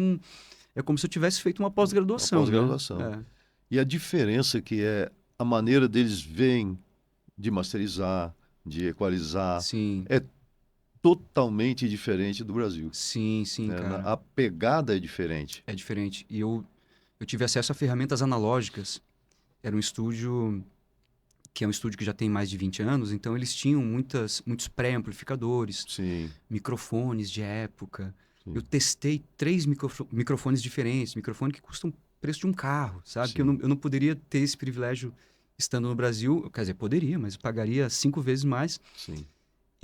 É como se eu tivesse feito uma pós-graduação. Uma pós-graduação. Né? E a diferença que é a maneira deles veem de masterizar, de equalizar, Sim, é totalmente diferente do Brasil. sim, Né? cara. A pegada é diferente. É diferente. E eu tive acesso a ferramentas analógicas. Era um estúdio que é um estúdio que já tem mais de 20 anos, então eles tinham muitos pré-amplificadores, Sim. microfones de época. Sim. Eu testei 3 microfones diferentes, microfone que custam o preço de um carro, sabe? Sim. Que eu não poderia ter esse privilégio estando no Brasil. Quer dizer, poderia, mas eu pagaria 5 vezes mais. Sim.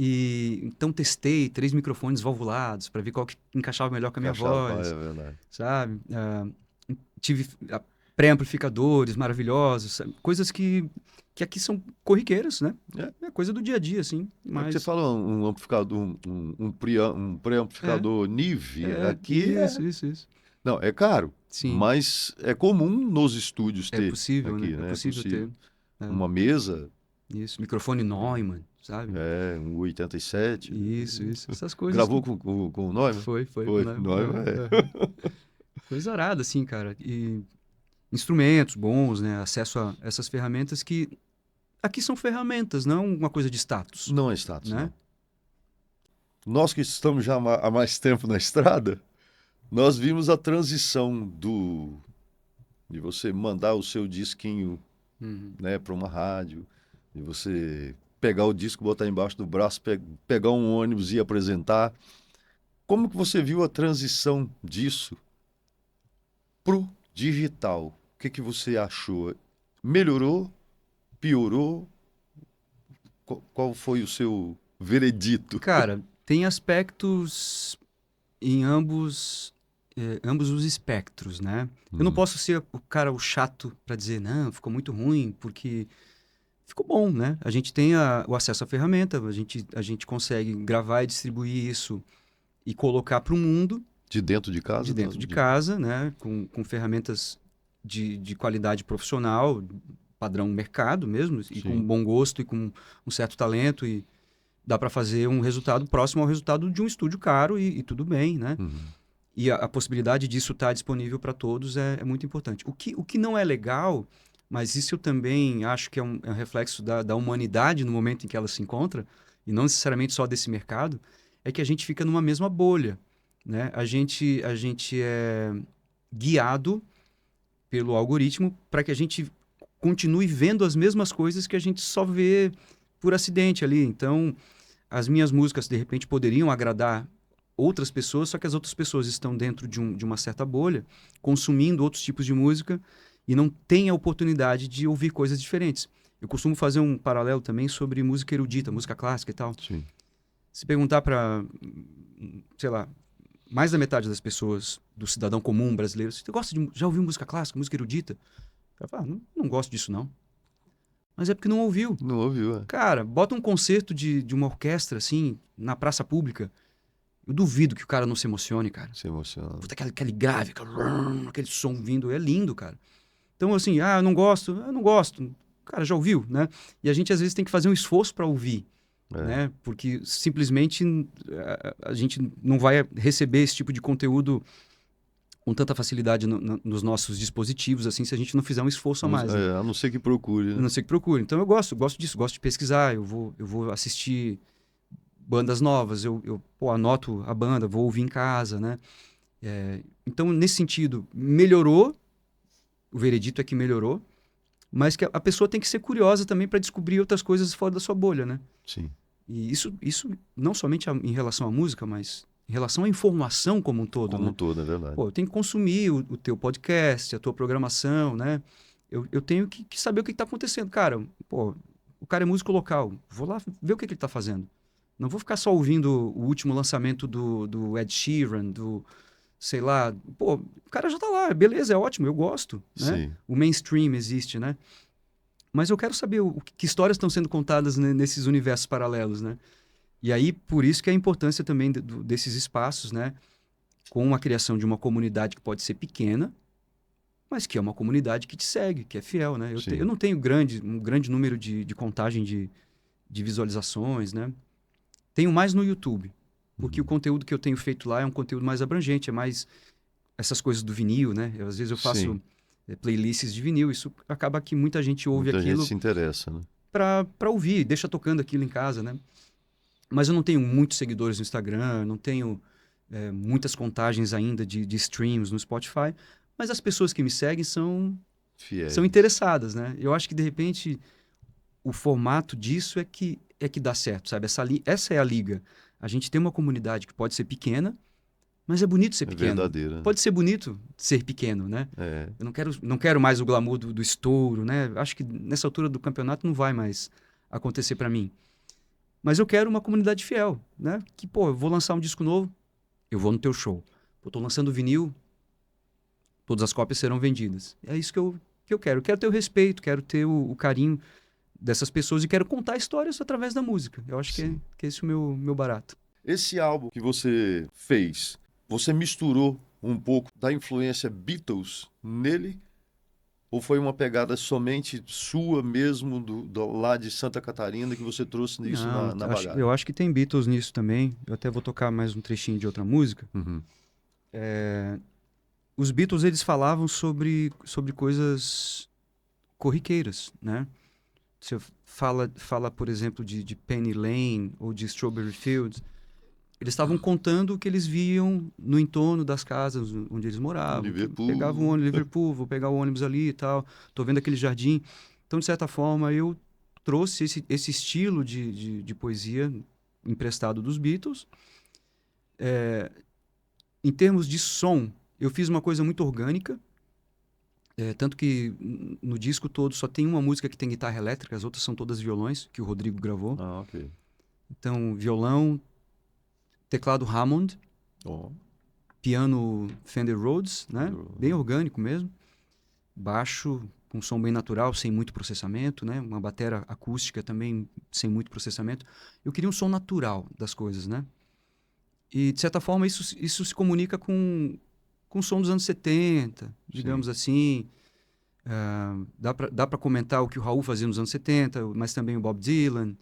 E então testei 3 microfones valvulados para ver qual que encaixava melhor com a minha voz, É verdade. sabe? Tive pré-amplificadores maravilhosos, sabe? Coisas que aqui são corriqueiras, né? É coisa do dia a dia, assim. É que Mas você fala um amplificador, um pré-amplificador Neve, aqui isso. Não, é caro, Sim, mas é comum nos estúdios é ter possível, aqui, né? É né? É possível possível. ter. Uma mesa, Isso, microfone Neumann, sabe? um 87. Isso. Essas coisas Gravou que... com o Neumann? Foi, Foi, né? Neumann Coisa arada, assim, cara. E instrumentos bons, né? Acesso a essas ferramentas que aqui são ferramentas, não uma coisa de status, Não é status, né? não. Nós que estamos já há mais tempo na estrada, nós vimos a transição de você mandar o seu disquinho, Uhum. né, para uma rádio, de você pegar o disco, botar embaixo do braço, pegar um ônibus e apresentar. Como que você viu a transição disso pro digital? O que que você achou? Melhorou? Piorou? Qual foi o seu veredito? Cara, tem aspectos em ambos os espectros, né? Eu não posso ser o chato para dizer, não, ficou muito ruim, porque ficou bom, né? A gente tem o acesso à ferramenta, a gente consegue gravar e distribuir isso e colocar para o mundo De dentro de casa? de dentro de casa, né? Com ferramentas de qualidade profissional, padrão mercado mesmo, e com Sim. bom gosto e com um certo talento, e dá para fazer um resultado próximo ao resultado de um estúdio caro e tudo bem, né? Uhum. E a possibilidade disso estar disponível para todos é muito importante. O que não é legal, mas isso eu também acho que é um reflexo da humanidade no momento em que ela se encontra, e não necessariamente só desse mercado, é que a gente fica numa mesma bolha, né? A gente é guiado pelo algoritmo para que a gente continue vendo as mesmas coisas que a gente só vê por acidente ali. Então, as minhas músicas, de repente, poderiam agradar outras pessoas, só que as outras pessoas estão dentro de uma certa bolha, consumindo outros tipos de música e não têm a oportunidade de ouvir coisas diferentes. Eu costumo fazer um paralelo também sobre música erudita, música clássica e tal. Sim. Se perguntar para, sei lá, mais da metade das pessoas, do cidadão comum brasileiro, você gosta já ouviu música clássica, música erudita? Ela fala, não gosto disso não. Mas é porque não ouviu. Não ouviu, é. Cara, bota um concerto de uma orquestra, assim, na praça pública. Eu duvido que o cara não se emocione, cara. Se emociona. Puta, aquele grave, aquele som vindo, é lindo, cara. Então, assim, eu não gosto. Cara, já ouviu, né? E a gente, às vezes, tem que fazer um esforço para ouvir, né? Porque, simplesmente, a gente não vai receber esse tipo de conteúdo com tanta facilidade nos nossos dispositivos, assim, se a gente não fizer um esforço a mais. Né? A não ser que procure, né? A não ser que procure. Então, eu gosto disso, gosto de pesquisar, eu vou assistir bandas novas, pô, anoto a banda, vou ouvir em casa, né? Então, nesse sentido, melhorou, o veredito é que melhorou, mas que a pessoa tem que ser curiosa também para descobrir outras coisas fora da sua bolha, né? Sim. E isso não somente em relação à música, mas em relação à informação como um todo. Como né? um todo, é verdade. Pô, eu tenho que consumir o teu podcast, a tua programação, né? Eu tenho que saber o que está acontecendo. Cara, pô, o cara é músico local, vou lá ver o que ele está fazendo. Não vou ficar só ouvindo o último lançamento do Ed Sheeran, sei lá. Pô, o cara já tá lá, beleza, é ótimo, eu gosto, né? Sim. O mainstream existe, né? Mas eu quero saber que histórias estão sendo contadas nesses universos paralelos, né? E aí, por isso que a importância também desses espaços, né? Com a criação de uma comunidade que pode ser pequena, mas que é uma comunidade que te segue, que é fiel, né? Eu não tenho um grande número de contagem de visualizações, né? Tenho mais no YouTube, porque o conteúdo que eu tenho feito lá é um conteúdo mais abrangente, é mais essas coisas do vinil, né? Às vezes eu faço playlists de vinil, isso acaba que muita gente ouve muita aquilo gente se interessa, né? para ouvir, deixa tocando aquilo em casa, né? Mas eu não tenho muitos seguidores no Instagram, não tenho muitas contagens ainda de streams no Spotify, mas as pessoas que me seguem são interessadas, né? Eu acho que, de repente, o formato disso é que dá certo, sabe? Essa é a liga. A gente tem uma comunidade que pode ser pequena, mas é bonito ser pequeno. Verdadeira. Pode ser bonito ser pequeno, né? É. Eu não quero mais o glamour do estouro, né? Acho que nessa altura do campeonato não vai mais acontecer para mim. Mas eu quero uma comunidade fiel, né? Que, pô, eu vou lançar um disco novo, eu vou no teu show. Eu tô lançando vinil, todas as cópias serão vendidas. É isso que eu quero. Eu quero ter o respeito, quero ter o carinho dessas pessoas e quero contar histórias através da música. Eu acho que é esse o meu barato. Esse álbum que você fez, você misturou um pouco da influência Beatles nele? Ou foi uma pegada somente sua mesmo, lá de Santa Catarina, que você trouxe isso na bagagem? Eu acho que tem Beatles nisso também. Eu até vou tocar mais um trechinho de outra música. Uhum. Os Beatles, eles falavam sobre coisas corriqueiras, né? Você fala, por exemplo, de Penny Lane ou de Strawberry Fields. Eles estavam contando o que eles viam no entorno das casas onde eles moravam. Liverpool. Pegava um ônibus em Liverpool, vou pegar o ônibus ali e tal. Tô vendo aquele jardim. Então, de certa forma, eu trouxe esse estilo de poesia emprestado dos Beatles. Em termos de som, eu fiz uma coisa muito orgânica. Tanto que no disco todo só tem uma música que tem guitarra elétrica, as outras são todas violões, que o Rodrigo gravou. Ah, ok. Então, violão, teclado Hammond, piano Fender Rhodes, né? Bem orgânico mesmo. Baixo com som bem natural, sem muito processamento, né? Uma bateria acústica também sem muito processamento. Eu queria um som natural das coisas, né? E, de certa forma, isso se comunica com o som dos anos 70, digamos assim. Dá para comentar o que o Raul fazia nos anos 70, mas também o Bob Dylan.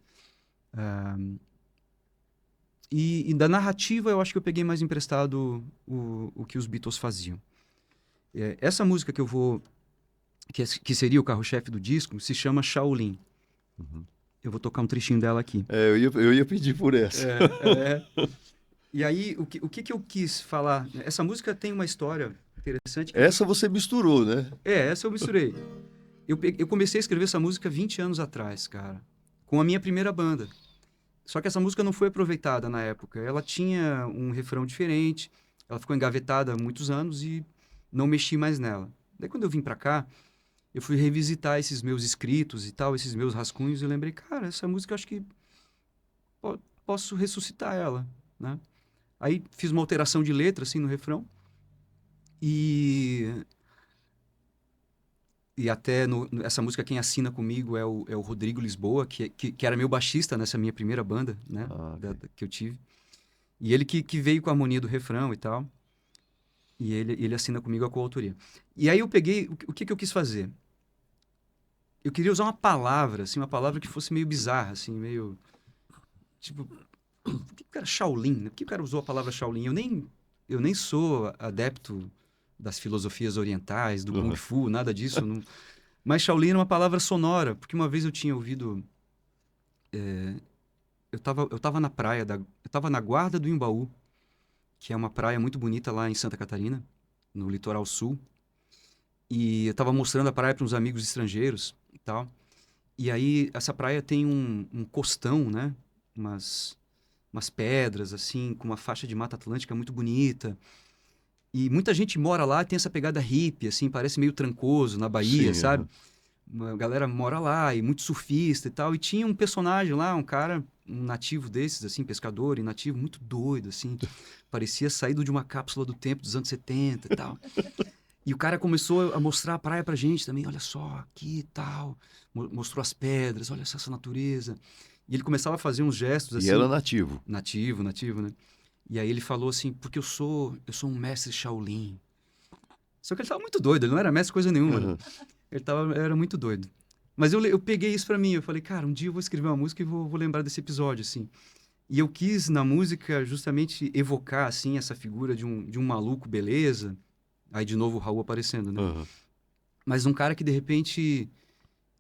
E da narrativa, eu acho que eu peguei mais emprestado o que os Beatles faziam. Essa música que eu vou... Que seria o carro-chefe do disco, se chama Shaolin. Uhum. Eu vou tocar um trechinho dela aqui. Eu ia pedir por essa. E aí, o que eu quis falar? Essa música tem uma história interessante. Essa você misturou, né? Essa eu misturei. Eu comecei a escrever essa música 20 anos atrás, cara, com a minha primeira banda. Só que essa música não foi aproveitada na época. Ela tinha um refrão diferente, ela ficou engavetada há muitos anos e não mexi mais nela. Daí quando eu vim pra cá, eu fui revisitar esses meus escritos e tal, esses meus rascunhos, e eu lembrei, cara, essa música eu acho que posso ressuscitar ela, né? Aí fiz uma alteração de letra, assim, no refrão, e até essa música quem assina comigo é o Rodrigo Lisboa, que era meu baixista nessa minha primeira banda, né, Ok. que eu tive. E ele que veio com a harmonia do refrão e tal. E ele assina comigo a coautoria. E aí eu peguei, o que eu quis fazer? Eu queria usar uma palavra, assim, uma palavra que fosse meio bizarra, assim, meio... Tipo, por que o cara Shaolin, né? Por que o cara usou a palavra Shaolin? Eu nem sou adepto das filosofias orientais, do Kung Fu, nada disso. Não... Mas Shaolin é uma palavra sonora, porque uma vez eu tinha ouvido... Eu tava na praia, eu tava na Guarda do Imbaú, que é uma praia muito bonita lá em Santa Catarina, no litoral sul. E eu tava mostrando a praia para uns amigos estrangeiros e tal. E aí, essa praia tem um costão, né? Umas pedras, assim, com uma faixa de Mata Atlântica muito bonita. E muita gente mora lá, tem essa pegada hippie, assim, parece meio Trancoso, na Bahia, Sim, sabe? Uma galera mora lá, e muito surfista e tal. E tinha um personagem lá, um cara, um nativo desses, assim, pescador e nativo, muito doido, assim. Parecia saído de uma cápsula do tempo dos anos 70 e tal. E o cara começou a mostrar a praia pra gente também. Olha só, aqui e tal. Mostrou as pedras, olha essa natureza. E ele começava a fazer uns gestos assim. E era nativo. Nativo, né? E aí ele falou assim, porque eu sou um mestre Shaolin. Só que ele tava muito doido, ele não era mestre coisa nenhuma, né? Era muito doido. Mas eu peguei isso pra mim, eu falei, cara, um dia eu vou escrever uma música e vou lembrar desse episódio, assim. E eu quis, na música, justamente evocar, assim, essa figura de um maluco beleza. Aí, de novo, o Raul aparecendo, né? Mas um cara que, de repente,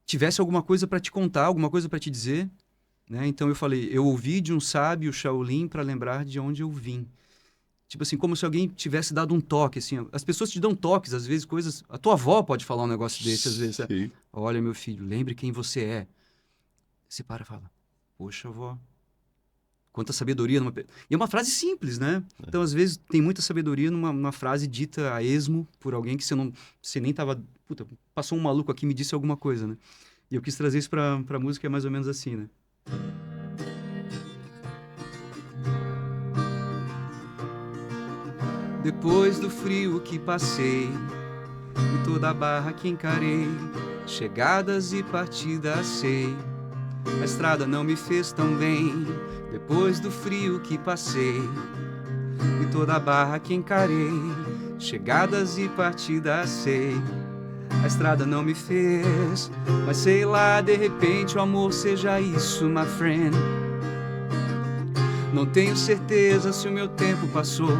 tivesse alguma coisa pra te contar, alguma coisa pra te dizer, né? Então eu falei, eu ouvi de um sábio Shaolin pra lembrar de onde eu vim. Tipo assim, como se alguém tivesse dado um toque, assim. As pessoas te dão toques, às vezes, coisas... A tua avó pode falar um negócio desse, às vezes. Sim. Olha, meu filho, lembre quem você é. Você para e fala, poxa, avó, quanta sabedoria numa... E é uma frase simples, né? Então, às vezes, tem muita sabedoria numa frase dita a esmo por alguém que você nem tava... Puta, passou um maluco aqui e me disse alguma coisa, né? E eu quis trazer isso pra música, é mais ou menos assim, né? Depois do frio que passei e toda a barra que encarei, chegadas e partidas sei, a estrada não me fez tão bem. Depois do frio que passei e toda a barra que encarei, chegadas e partidas sei, a estrada não me fez, mas sei lá, de repente o amor seja isso, my friend. Não tenho certeza se o meu tempo passou.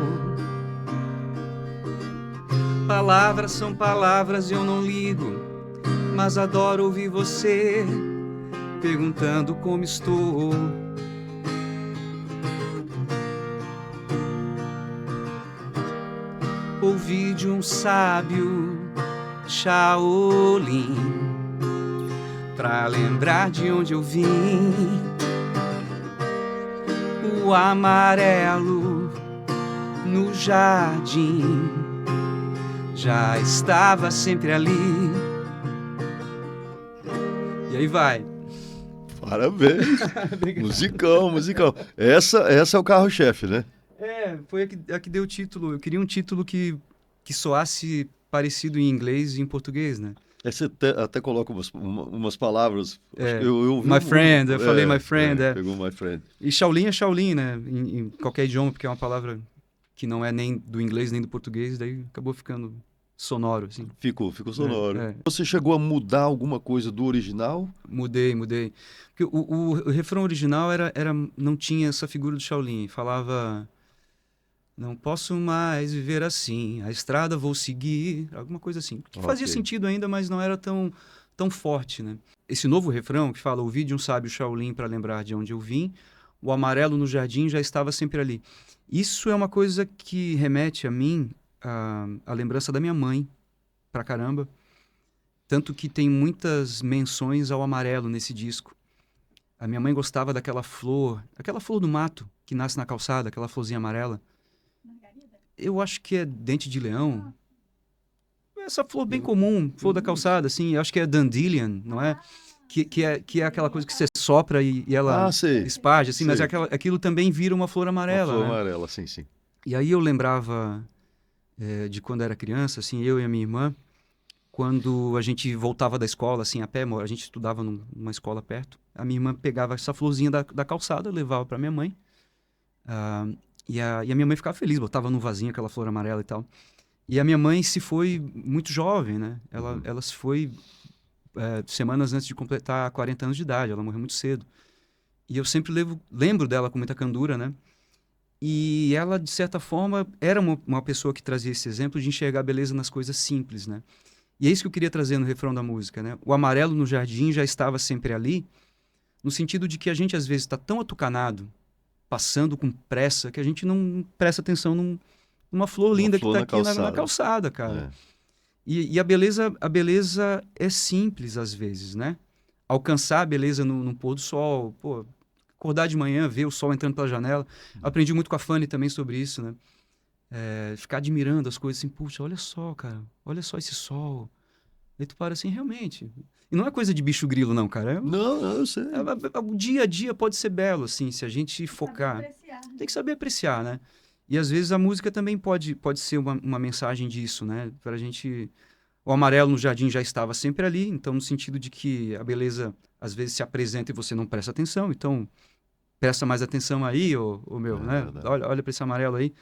Palavras são palavras e eu não ligo, mas adoro ouvir você perguntando como estou. Ouvi de um sábio Shaolin pra lembrar de onde eu vim. O amarelo no jardim já estava sempre ali. E aí vai. Parabéns. Musicão. Essa é o carro-chefe, né? Foi a que deu o título. Eu queria um título que soasse parecido em inglês e em português, né? Você até coloca umas palavras. Eu ouvi My friend, eu falei my friend. Pegou my friend. E Shaolin é Shaolin, né? Em qualquer idioma, porque é uma palavra que não é nem do inglês nem do português, daí acabou ficando sonoro, assim. Ficou sonoro. É. Você chegou a mudar alguma coisa do original? Mudei. Porque o refrão original não tinha essa figura do Shaolin. Falava, não posso mais viver assim, a estrada vou seguir, alguma coisa assim. Que fazia sentido ainda, mas não era tão forte, né? Esse novo refrão que fala, ouvi de um sábio Shaolin para lembrar de onde eu vim, o amarelo no jardim já estava sempre ali. Isso é uma coisa que remete a mim a lembrança da minha mãe, pra caramba. Tanto que tem muitas menções ao amarelo nesse disco. A minha mãe gostava daquela flor do mato que nasce na calçada, aquela florzinha amarela. Margarida? Eu acho que é dente de leão. Essa flor bem comum, flor da calçada, assim. Eu acho que é dandelion, não é? Que é aquela coisa que você sopra e ela Sei. esparge, assim. Mas Sei. aquilo também vira uma flor Uma amarela, flor né? amarela, sim, sim. E aí eu lembrava de quando era criança, assim, eu e a minha irmã, quando a gente voltava da escola, assim, a pé, a gente estudava numa escola perto, a minha irmã pegava essa florzinha da calçada, levava para minha mãe, ah, e a minha mãe ficava feliz, botava no vasinho aquela flor amarela e tal. E a minha mãe se foi muito jovem, né? Ela se foi semanas antes de completar 40 anos de idade, ela morreu muito cedo. E eu sempre lembro dela com muita candura, né? E ela, de certa forma, era uma pessoa que trazia esse exemplo de enxergar a beleza nas coisas simples, né? E é isso que eu queria trazer no refrão da música, né? O amarelo no jardim já estava sempre ali, no sentido de que a gente às vezes está tão atucanado, passando com pressa, que a gente não presta atenção numa flor Uma linda que flor está na aqui na calçada. calçada, cara. É. E a beleza é simples às vezes, né? Alcançar a beleza no pôr do sol, pô, acordar de manhã, ver o sol entrando pela janela. Aprendi muito com a Fanny também sobre isso, né? Ficar admirando as coisas assim, puxa, olha só, cara, olha só esse sol. Aí tu para assim, realmente. E não é coisa de bicho grilo, não, cara. Não, eu sei. O dia a dia pode ser belo, assim, se a gente focar. Saber apreciar. Tem que saber apreciar, né? E às vezes a música também pode ser uma mensagem disso, né? Pra gente. O amarelo no jardim já estava sempre ali, então no sentido de que a beleza às vezes se apresenta e você não presta atenção, então presta mais atenção aí, ô meu, É né? verdade. Olha para esse amarelo aí.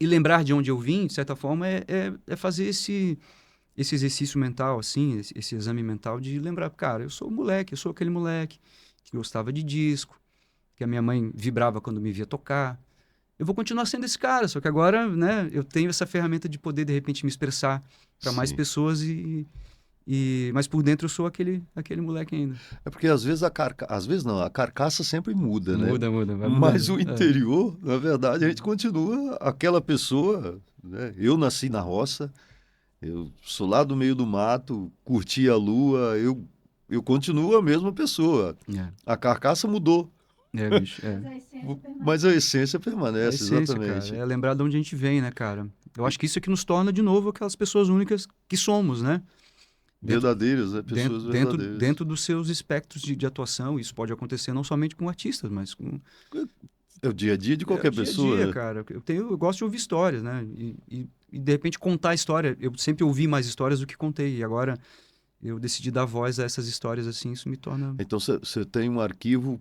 E lembrar de onde eu vim, de certa forma, é fazer esse exercício mental, assim, esse exame mental de lembrar, cara, eu sou o moleque, eu sou aquele moleque que gostava de disco, que a minha mãe vibrava quando me via tocar. Eu vou continuar sendo esse cara, só que agora, né, eu tenho essa ferramenta de poder, de repente, me expressar para mais Sim. pessoas mas por dentro eu sou aquele moleque ainda. É porque às vezes às vezes não, a carcaça sempre muda, né? Muda, vai Mas mudando. o interior, na verdade, a gente continua aquela pessoa, né? Eu nasci na roça, eu sou lá do meio do mato, curti a lua, eu continuo a mesma pessoa. A carcaça mudou, Bicho, Mas a essência permanece. mas a essência A permanece, essência, cara, exatamente. é lembrar de onde a gente vem, né, cara? Eu acho que isso é que nos torna, de novo, aquelas pessoas únicas que somos, né? Dentro, Verdadeiras, né? Pessoas verdadeiras. dentro dos seus espectros de atuação. Isso pode acontecer não somente com artistas, mas com É o dia a dia de o qualquer dia a pessoa, dia, né? cara. Eu gosto de ouvir histórias, né? E de repente contar a história. Eu sempre ouvi mais histórias do que contei. E agora eu decidi dar voz a essas histórias assim. Isso me torna. Então você tem um arquivo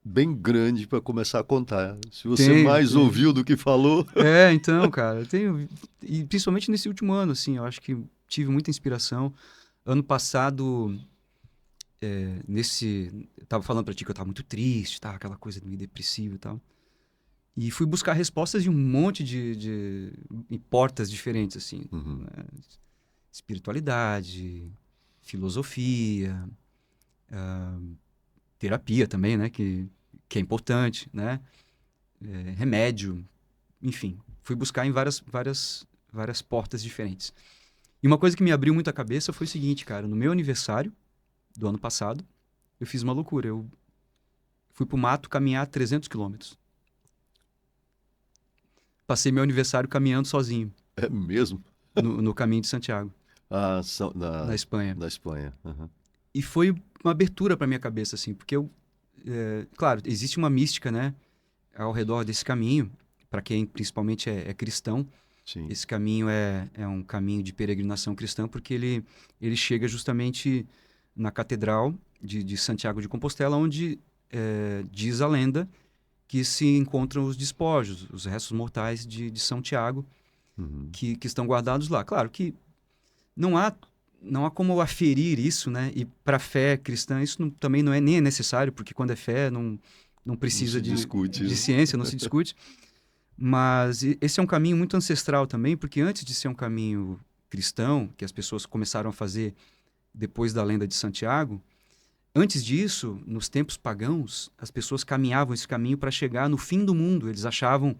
bem grande para começar a contar. Se você Tenho, mais tenho. ouviu do que falou, Então, cara, eu tenho. E principalmente nesse último ano, assim, eu acho que tive muita inspiração. Ano passado, eu tava falando pra ti que eu tava muito triste, tá? Aquela coisa meio depressiva e tal. E fui buscar respostas de um monte em portas diferentes, assim. Uhum. Né? Espiritualidade, filosofia, terapia também, né? Que é importante, né? Remédio, enfim. Fui buscar em várias portas diferentes. E uma coisa que me abriu muito a cabeça foi o seguinte, cara. No meu aniversário do ano passado, eu fiz uma loucura. Eu fui pro mato caminhar 300 quilômetros. Passei meu aniversário caminhando sozinho, É mesmo? no caminho de Santiago, Na na Espanha. na Espanha. Uhum. E foi uma abertura para minha cabeça, assim, porque claro, existe uma mística, né, ao redor desse caminho, para quem principalmente é cristão. Sim. Esse caminho é um caminho de peregrinação cristã, porque ele chega justamente na Catedral de Santiago de Compostela, onde diz a lenda que se encontram os despojos, os restos mortais de São Tiago, Uhum. que estão guardados lá. Claro que não há como aferir isso, né? E para a fé cristã isso também não é nem necessário, porque quando é fé não precisa se discute, de né? ciência, não se discute. Mas esse é um caminho muito ancestral também, porque antes de ser um caminho cristão, que as pessoas começaram a fazer depois da lenda de Santiago, antes disso, nos tempos pagãos, as pessoas caminhavam esse caminho para chegar no fim do mundo. Eles achavam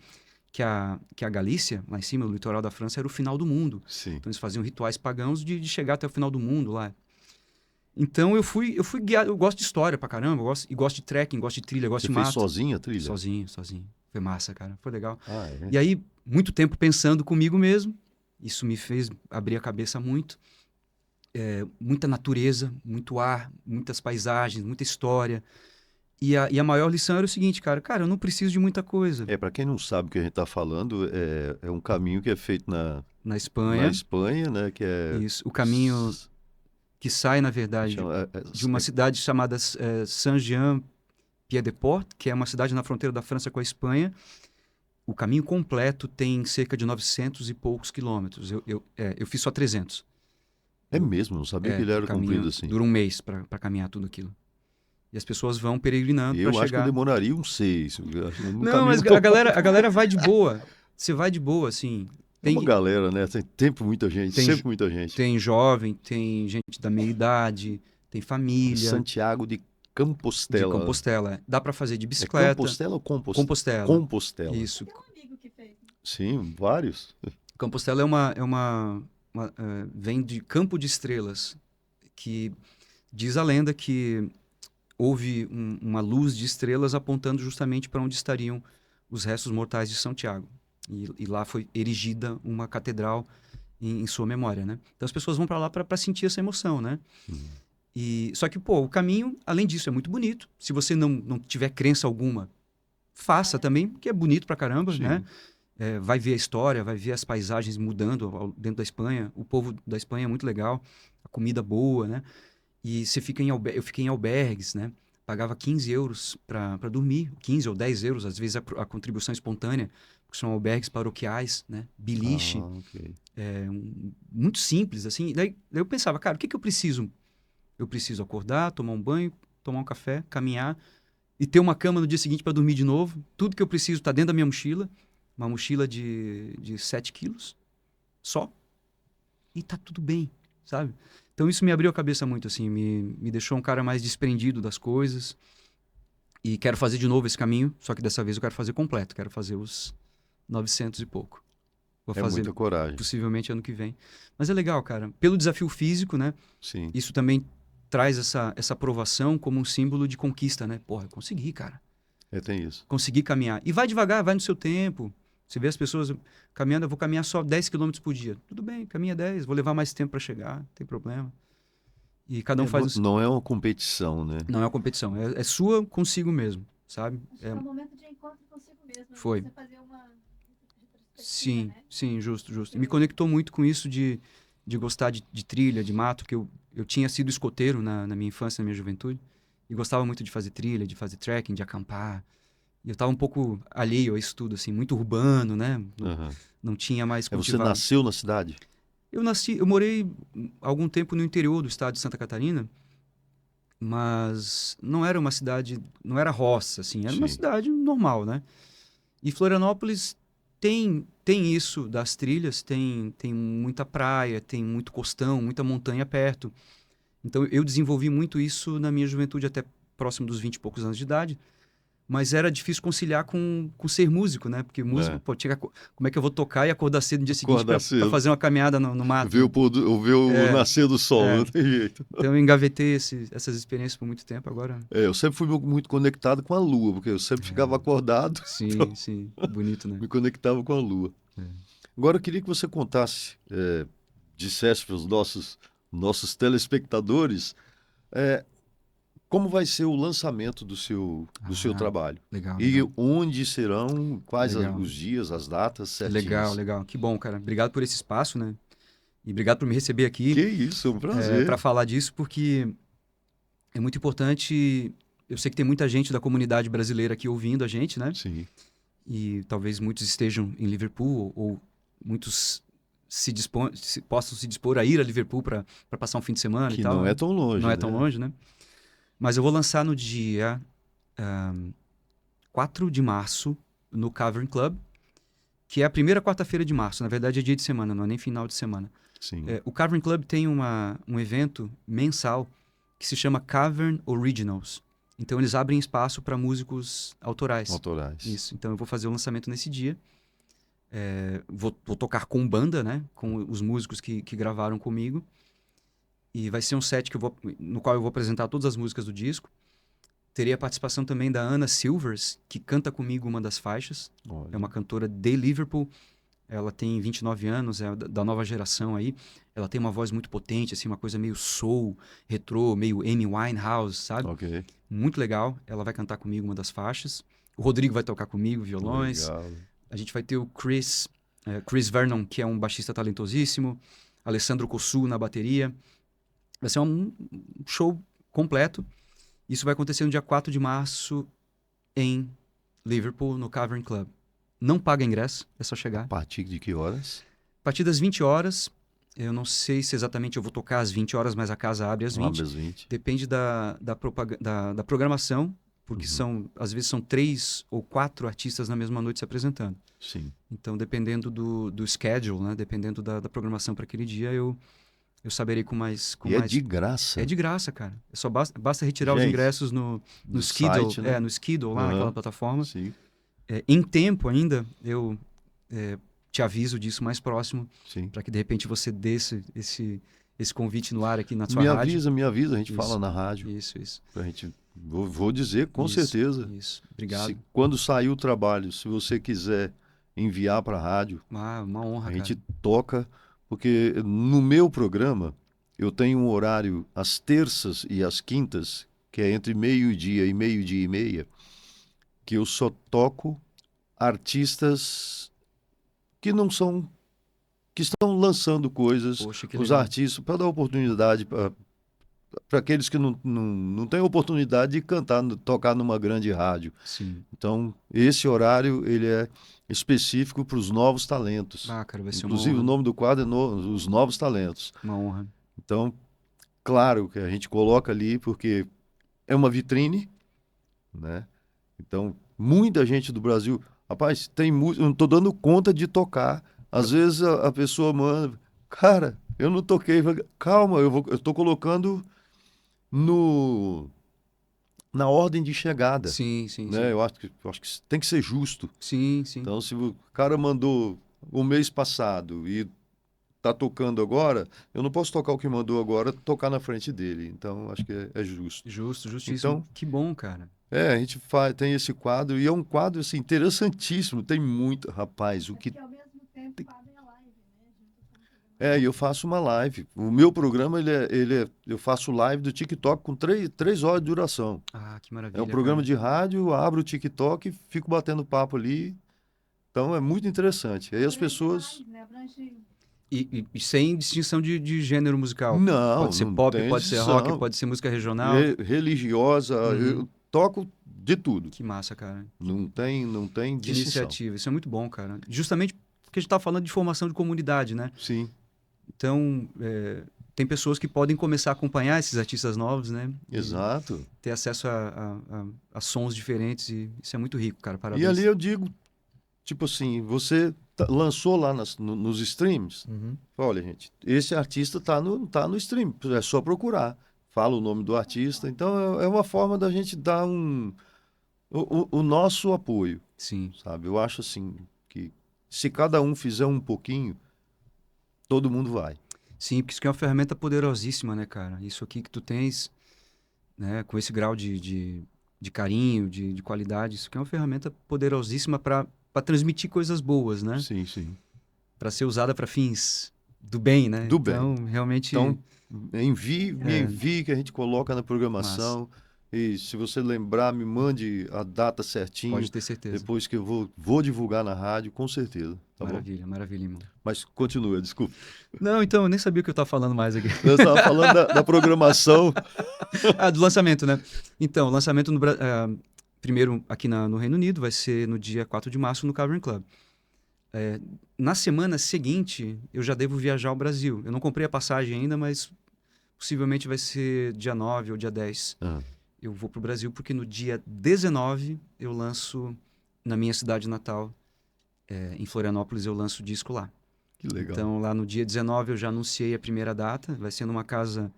que a Galícia, lá em cima, no litoral da França, era o final do mundo. Sim. Então eles faziam rituais pagãos de chegar até o final do mundo lá. Então eu fui guiado, eu gosto de história pra caramba, gosto de trekking, gosto de trilha, gosto Você de fez mato. sozinho a trilha? Sozinho. Foi massa, cara, foi legal. Ah, é? E aí, muito tempo pensando comigo mesmo, isso me fez abrir a cabeça muito. Muita natureza, muito ar, muitas paisagens, muita história. E a maior lição era o seguinte, cara, eu não preciso de muita coisa. Para quem não sabe o que a gente está falando, é um caminho que é feito Na na Espanha, Espanha, né? Que é... isso, o caminho que sai, na verdade, chama- de uma cidade chamada Saint-Jean-Pied-de-Port, que é uma cidade na fronteira da França com a Espanha. O caminho completo tem cerca de 900 e poucos quilômetros. Eu fiz só 300. É mesmo, não sabia que ele era o caminho comprido assim. dura um mês para caminhar tudo aquilo. E as pessoas vão peregrinando para Eu acho que eu chegar. demoraria uns 6. Não, mas a galera vai de boa. Você vai de boa, assim. Tem uma galera, né? Tem tempo muita gente, Tem- sempre muita gente. Tem jovem, tem gente da meia idade, tem família. Santiago de De Compostela. Compostela. Dá para fazer de É bicicleta. Compostela ou Compostela? Compostela. Compostela. Isso. Tem um amigo que fez. Sim, vários. Compostela vem de Campo de Estrelas, que diz a lenda que houve uma luz de estrelas apontando justamente para onde estariam os restos mortais de São Tiago. E lá foi erigida uma catedral em sua memória, né? Então as pessoas vão para lá para sentir essa emoção, né? Só que, o caminho, além disso, é muito bonito. Se você não tiver crença alguma, faça também, porque é bonito pra caramba, Sim. né? Vai ver a história, vai ver as paisagens mudando dentro da Espanha. O povo da Espanha é muito legal, a comida boa, né? E você fica eu fiquei em albergues, né? Pagava 15 euros para dormir, 15 ou 10 euros, às vezes a contribuição espontânea, que são albergues paroquiais, né? Beliche, Ah, ok. muito simples, assim. Daí eu pensava, cara, o que eu preciso? Eu preciso acordar, tomar um banho, tomar um café, caminhar e ter uma cama no dia seguinte para dormir de novo. Tudo que eu preciso está dentro da minha mochila, uma mochila de 7 quilos só, e tá tudo bem, sabe? Então isso me abriu a cabeça muito, assim, me deixou um cara mais desprendido das coisas. E quero fazer de novo esse caminho, só que dessa vez eu quero fazer completo, quero fazer os 900 e pouco. Vou É fazer muita coragem. possivelmente ano que vem. Mas é legal, cara. Pelo desafio físico, né? Sim. Isso também traz essa aprovação como um símbolo de conquista, né? Porra, eu consegui, cara. Tem isso. Consegui caminhar. E vai devagar, vai no seu tempo. Você vê as pessoas caminhando, eu vou caminhar só 10 quilômetros por dia. Tudo bem, caminha 10, vou levar mais tempo para chegar, não tem problema. E cada um faz... Não é uma competição, né? Não é uma competição, é sua consigo mesmo, sabe? Acho que é um momento de encontro consigo mesmo. Foi. Você fazer uma retrospectiva, Sim, né? sim, justo. E me conectou muito com isso de gostar de trilha, de mato, porque eu tinha sido escoteiro na minha infância, na minha juventude, e gostava muito de fazer trilha, de fazer trekking, de acampar. E eu estava um pouco alheio a isso tudo, assim, muito urbano, né? Aham. Não tinha mais Você cultivado. nasceu na cidade? Eu morei algum tempo no interior do estado de Santa Catarina, mas não era uma cidade, não era roça, assim, era uma Sim. cidade normal, né? E Florianópolis tem isso das trilhas, tem muita praia, tem muito costão, muita montanha perto. Então eu desenvolvi muito isso na minha juventude, até próximo dos 20 e poucos anos de idade. Mas era difícil conciliar com ser músico, né? Porque músico, É. como é que eu vou tocar e acordar cedo no dia seguinte Acordar para cedo. fazer uma caminhada no mato? Ver o nascer do sol, não tem jeito. Então eu engavetei essas experiências por muito tempo, agora... Eu sempre fui muito conectado com a lua, porque eu sempre ficava acordado, Sim, bonito, né? me conectava com a lua. Agora eu queria que você contasse, dissesse para os nossos telespectadores, como vai ser o lançamento do seu trabalho. Legal, E legal. onde serão, quais Legal. os dias, as datas certinhas. Legal. Que bom, cara. Obrigado por esse espaço, né? E obrigado por me receber aqui. Que isso, é um prazer. Para falar disso, porque é muito importante. Eu sei que tem muita gente da comunidade brasileira aqui ouvindo a gente, né? Sim. E talvez muitos estejam em Liverpool ou muitos possam se dispor a ir a Liverpool para passar um fim de semana Que e tal. não é tão longe. Não é né? tão longe, né? Mas eu vou lançar no dia 4 de março no Cavern Club, que é a primeira quarta-feira de março. Na verdade é dia de semana, não é nem final de semana. Sim. O Cavern Club tem um evento mensal que se chama Cavern Originals. Então eles abrem espaço para músicos autorais. Autorais. Isso. Então eu vou fazer o lançamento nesse dia. Vou tocar com banda, né? Com os músicos que gravaram comigo. E vai ser um set no qual eu vou apresentar todas as músicas do disco. Teria a participação também da Anna Silvers, que canta comigo uma das faixas. Olha. É uma cantora de Liverpool. Ela tem 29 anos, é da nova geração aí. Ela tem uma voz muito potente, assim, uma coisa meio soul, retrô, meio Amy Winehouse, sabe? Ok. Muito legal. Ela vai cantar comigo uma das faixas. O Rodrigo vai tocar comigo violões. Legal. A gente vai ter o Chris Vernon, que é um baixista talentosíssimo. Alessandro Cossu na bateria. Vai ser um show completo. Isso vai acontecer no dia 4 de março em Liverpool, no Cavern Club. Não paga ingresso, é só chegar. A partir de que horas? A partir das 20 horas, eu não sei se exatamente eu vou tocar às 20 horas, mas a casa abre às 20. Abre às 20. Depende da programação, porque às vezes são 3 ou 4 artistas na mesma noite se apresentando. Sim. Então, dependendo do schedule, né? Dependendo da programação para aquele dia, eu saberei com mais... E é de graça. É de graça, cara. Só basta retirar os Gente, ingressos no Skiddle, site, né? no Skiddle, lá naquela plataforma. Sim, Em tempo ainda, eu te aviso disso mais próximo, sim. para que de repente você dê esse convite no ar aqui na sua rádio. Me avisa, a gente Isso. fala na rádio. Isso. Pra gente, vou dizer com Isso, certeza. Isso, obrigado. Quando sair o trabalho, se você quiser enviar para a rádio, Uma honra, a gente cara. toca, porque no meu programa eu tenho um horário às terças e às quintas, que é entre meio-dia e meia, que eu só toco artistas que não são, que estão lançando coisas, Poxa, que os legal. artistas, para dar oportunidade para aqueles que não têm oportunidade de cantar, tocar numa grande rádio. Sim. Então, esse horário ele é específico para os novos talentos. Ah, cara, vai ser uma Inclusive, o honra. nome do quadro é Os Novos Talentos. Uma honra. Então, claro que a gente coloca ali porque é uma vitrine, né? Então, muita gente do Brasil... Rapaz, tem música, eu não estou dando conta de tocar. Às vezes a pessoa manda... Cara, eu não toquei. Calma, eu estou colocando na ordem de chegada. Sim. Né? Eu acho que tem que ser justo. Sim. Então, se o cara mandou o mês passado e tá tocando agora, eu não posso tocar o que mandou agora, tocar na frente dele. Então, acho que é justo. Justíssimo. Então, que bom, cara. a gente tem esse quadro, e é um quadro assim, interessantíssimo. Tem muito. Rapaz, o que. Porque ao mesmo tempo fazem a live, né? Junto com o programa. E eu faço uma live. O meu programa, eu faço live do TikTok com 3 horas de duração. Ah, que maravilha. É um programa cara. de rádio, abro o TikTok e fico batendo papo ali. Então é muito interessante. Aí as pessoas. Live, né? Abrange E sem distinção de gênero musical. Não, Pode ser não pop, tem pode ser distinção. rock, pode ser música regional. Religiosa, eu toco de tudo. Que massa, cara. Não tem Que distinção. iniciativa. Isso é muito bom, cara. Justamente porque a gente tá falando de formação de comunidade, né? Sim, Então, tem pessoas que podem começar a acompanhar esses artistas novos, né? E exato. ter acesso a sons diferentes. E isso é muito rico, cara. Parabéns. E ali eu digo, tipo assim, você lançou lá nos streams, Uhum. olha, gente, esse artista tá no stream, é só procurar. Fala o nome do artista. Então é uma forma da gente dar o nosso apoio, Sim. sabe? Eu acho assim que se cada um fizer um pouquinho, todo mundo vai. Sim, porque isso aqui é uma ferramenta poderosíssima, né, cara? Isso aqui que tu tens, né, com esse grau de carinho, de qualidade, isso aqui é uma ferramenta poderosíssima para transmitir coisas boas, né? Sim, sim. Para ser usada para fins do bem, né? Do bem. Então, realmente... Então, me envie que a gente coloca na programação. E se você lembrar, me mande a data certinho. Pode ter certeza. Depois que eu vou divulgar na rádio, com certeza. Tá Maravilha, maravilha, irmão. bom? Mas continua, desculpa. Não, então, eu nem sabia o que eu estava falando mais aqui. Eu estava falando da programação. Do lançamento, né? Então, o lançamento primeiro aqui no Reino Unido vai ser no dia 4 de março no Cavern Club. Na semana seguinte, eu já devo viajar ao Brasil. Eu não comprei a passagem ainda, mas possivelmente vai ser dia 9 ou dia 10. Eu vou para o Brasil porque no dia 19 eu lanço na minha cidade natal, em Florianópolis, eu lanço o disco lá. Que legal. Então, lá no dia 19 eu já anunciei a primeira data. Vai ser numa casa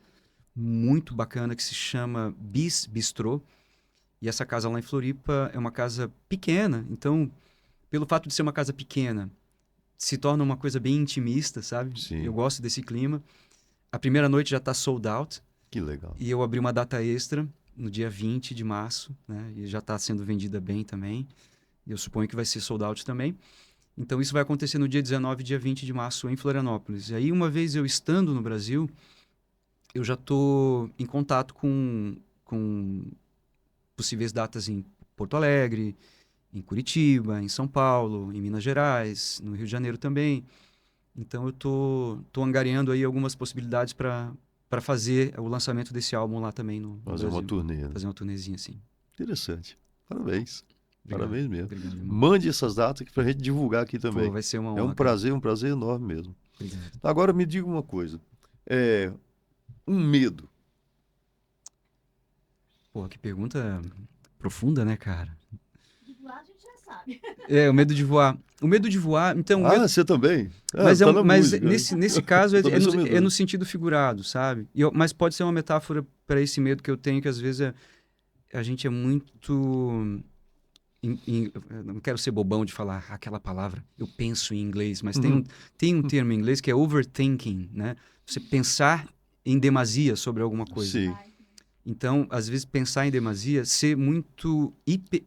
muito bacana que se chama Bis Bistrô. E essa casa lá em Floripa é uma casa pequena. Então, pelo fato de ser uma casa pequena se torna uma coisa bem intimista, sabe? Sim. Eu gosto desse clima. A primeira noite já tá sold out. Que legal. E eu abri uma data extra no dia 20 de março, né? E já está sendo vendida bem também. E eu suponho que vai ser sold out também. Então, isso vai acontecer no dia 19 e dia 20 de março em Florianópolis. E aí, uma vez eu estando no Brasil, eu já estou em contato com possíveis datas em Porto Alegre, em Curitiba, em São Paulo, em Minas Gerais, no Rio de Janeiro também. Então, eu tô angariando aí algumas possibilidades para fazer o lançamento desse álbum lá também no Fazer uma Brasil. turnê, né? Fazer uma turnezinha assim. Interessante. Parabéns. Obrigado. Parabéns mesmo. Obrigado, irmão. Mande essas datas aqui pra gente divulgar aqui também. Pô, vai ser uma É honra, cara. um prazer enorme mesmo. Obrigado. Agora me diga uma coisa. Um medo. Pô, que pergunta profunda, né, cara? De voar a gente já sabe. O medo de voar. O medo de voar, então, o Ah, medo... você também? Mas, tá na mas música. nesse caso Eu também sou é medroso. no sentido figurado, sabe? Mas pode ser uma metáfora para esse medo que eu tenho, que às vezes a gente é muito... eu não quero ser bobão de falar aquela palavra, eu penso em inglês, mas tem um termo em inglês que é overthinking, né? Você pensar em demasia sobre alguma coisa. Sim. Então, às vezes, pensar em demasia, ser muito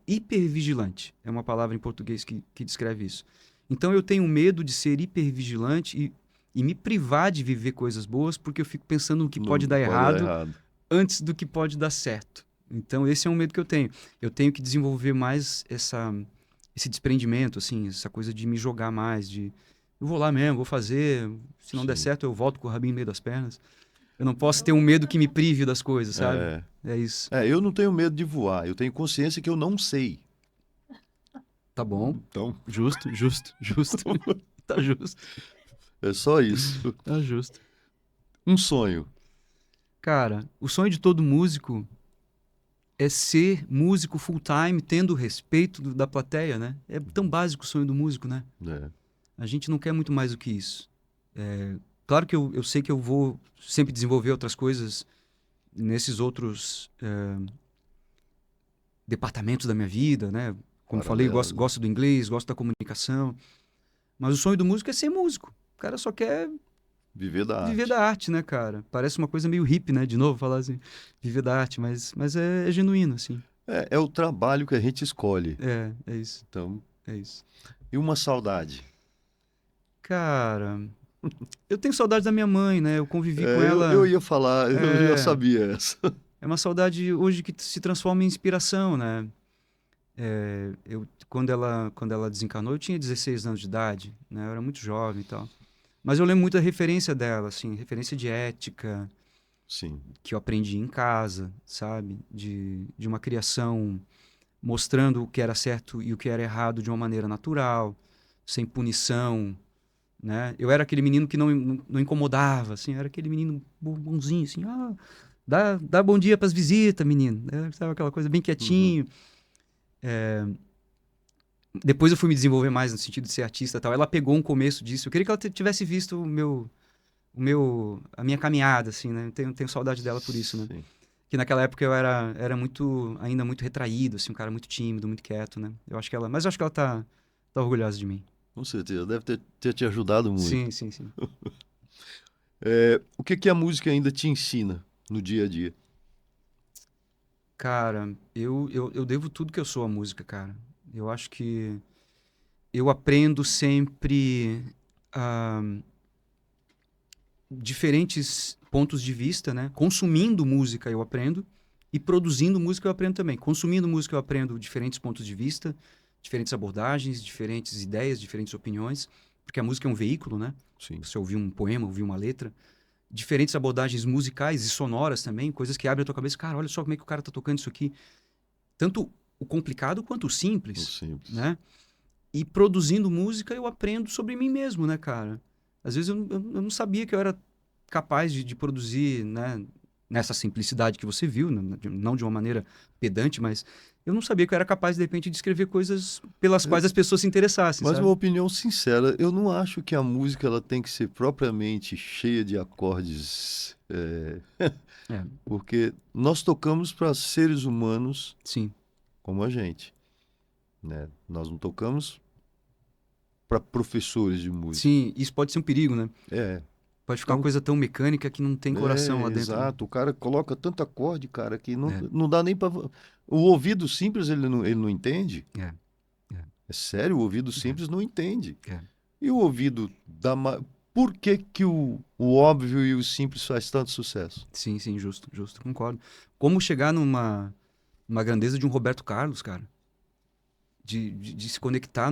hipervigilante. É uma palavra em português que descreve isso. Então, eu tenho medo de ser hipervigilante e me privar de viver coisas boas, porque eu fico pensando no que pode dar errado antes do que pode dar certo. Então, esse é um medo que eu tenho. Eu tenho que desenvolver mais esse desprendimento, assim, essa coisa de me jogar mais, de eu vou lá mesmo, vou fazer, se não der Sim. certo, eu volto com o rabinho no meio das pernas. Eu não posso ter um medo que me prive das coisas, sabe? É isso. Eu não tenho medo de voar. Eu tenho consciência que eu não sei. Tá bom. Então, Justo. Tá justo. é só isso. Tá justo. Um sonho. Cara, o sonho de todo músico é ser músico full time, tendo o respeito da plateia, né? É tão básico o sonho do músico, né? É. A gente não quer muito mais do que isso. Claro que eu sei que eu vou sempre desenvolver outras coisas nesses outros departamentos da minha vida, né? Como falei, Paralelo. gosto do inglês, gosto da comunicação. Mas o sonho do músico é ser músico. O cara só quer Viver da arte. viver da arte, né, cara? Parece uma coisa meio hippie, né? De novo, falar assim, viver da arte, mas é genuíno, assim. É o trabalho que a gente escolhe. É isso, Então, é isso. e uma saudade. Cara, eu tenho saudade da minha mãe, né? Eu convivi com ela. Eu ia falar, eu já sabia essa. É uma saudade hoje que se transforma em inspiração, né? Quando ela desencarnou, eu tinha 16 anos de idade, né? Eu era muito jovem e tal. Mas eu lembro muito da referência dela, assim, referência de ética, Sim. que eu aprendi em casa, sabe? De uma criação mostrando o que era certo e o que era errado de uma maneira natural, sem punição, né? Eu era aquele menino que não incomodava, assim, eu era aquele menino bonzinho, assim, dá bom dia para as visitas, menino, né? Sabe aquela coisa bem quietinho. Depois eu fui me desenvolver mais no sentido de ser artista e tal. Ela pegou um começo disso. Eu queria que ela tivesse visto a minha caminhada, assim, né? Tenho saudade dela por isso, né? Sim. Que naquela época eu era ainda muito retraído, assim, um cara muito tímido, muito quieto, né? Mas eu acho que ela tá orgulhosa de mim. Com certeza. Deve ter te ajudado muito. Sim. O que a música ainda te ensina no dia a dia? Cara, eu devo tudo que eu sou à música, cara. Eu acho que eu aprendo sempre diferentes pontos de vista, né? Consumindo música eu aprendo e produzindo música eu aprendo também. Consumindo música eu aprendo diferentes pontos de vista, diferentes abordagens, diferentes ideias, diferentes opiniões, porque a música é um veículo, né? Sim. Você ouvir um poema, ouvir uma letra, diferentes abordagens musicais e sonoras também, coisas que abrem a tua cabeça. Cara, olha só como é que o cara tá tocando isso aqui. Tanto o complicado quanto o simples, Simples. né? E produzindo música eu aprendo sobre mim mesmo, né, cara? Às vezes eu não sabia que eu era capaz de produzir, né, nessa simplicidade que você viu, não de uma maneira pedante, mas eu não sabia que eu era capaz, de repente, de escrever coisas pelas quais as pessoas se interessassem, Mas sabe? uma opinião sincera, eu não acho que a música ela tem que ser propriamente cheia de acordes, porque nós tocamos para seres humanos Sim. como a gente, né? Nós não tocamos para professores de música. Sim, isso pode ser um perigo, né? É. Pode ficar uma Então, coisa tão mecânica que não tem coração lá dentro. Né? Exato. O cara coloca tanto acorde, cara, que É. não dá nem para... O ouvido simples, ele não entende. É. É sério, o ouvido simples não entende. É. E o ouvido da... Por que que o óbvio e o simples faz tanto sucesso? Sim, justo, concordo. Como chegar numa grandeza de um Roberto Carlos, cara? De se conectar,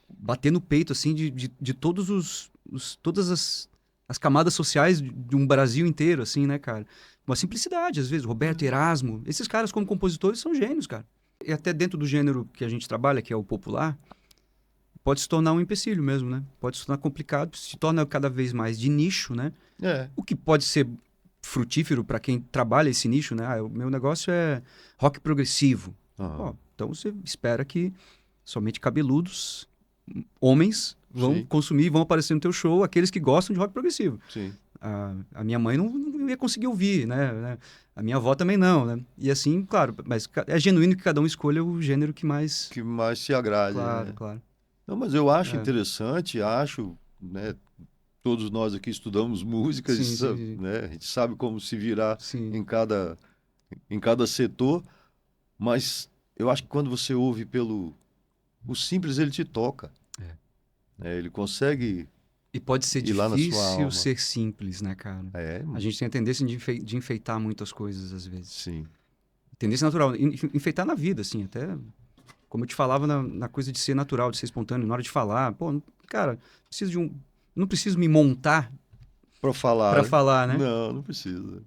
bater no peito, assim, de todas as camadas sociais de um Brasil inteiro, assim, né, cara? Uma simplicidade, às vezes. Roberto, Erasmo, esses caras como compositores são gênios, cara. E até dentro do gênero que a gente trabalha, que é o popular, pode se tornar um empecilho mesmo, né? Pode se tornar complicado, se torna cada vez mais de nicho, né? É. O que pode ser frutífero para quem trabalha esse nicho, né? O meu negócio é rock progressivo. Aham. Então você espera que somente cabeludos, homens, vão Sim. consumir, vão aparecer no teu show, aqueles que gostam de rock progressivo. Sim. A minha mãe não ia conseguir ouvir, né? A minha avó também não, né? E assim, claro, mas é genuíno que cada um escolha o gênero que mais... Que mais se agrade, Claro, né? claro. Não, mas eu acho É. interessante, né? Todos nós aqui estudamos música, Sim. né? A gente sabe como se virar Sim. em cada setor, mas eu acho que quando você ouve o simples, ele te toca. É. Né? Ele consegue E pode ser ir lá na sua difícil alma. ser simples, né, cara? A gente tem a tendência de enfeitar muitas coisas, às vezes. Sim. Tendência natural. Enfeitar na vida, assim, até... Como eu te falava na coisa de ser natural, de ser espontâneo, na hora de falar. Pô, cara, não preciso me montar Para falar. para falar, né? Não precisa.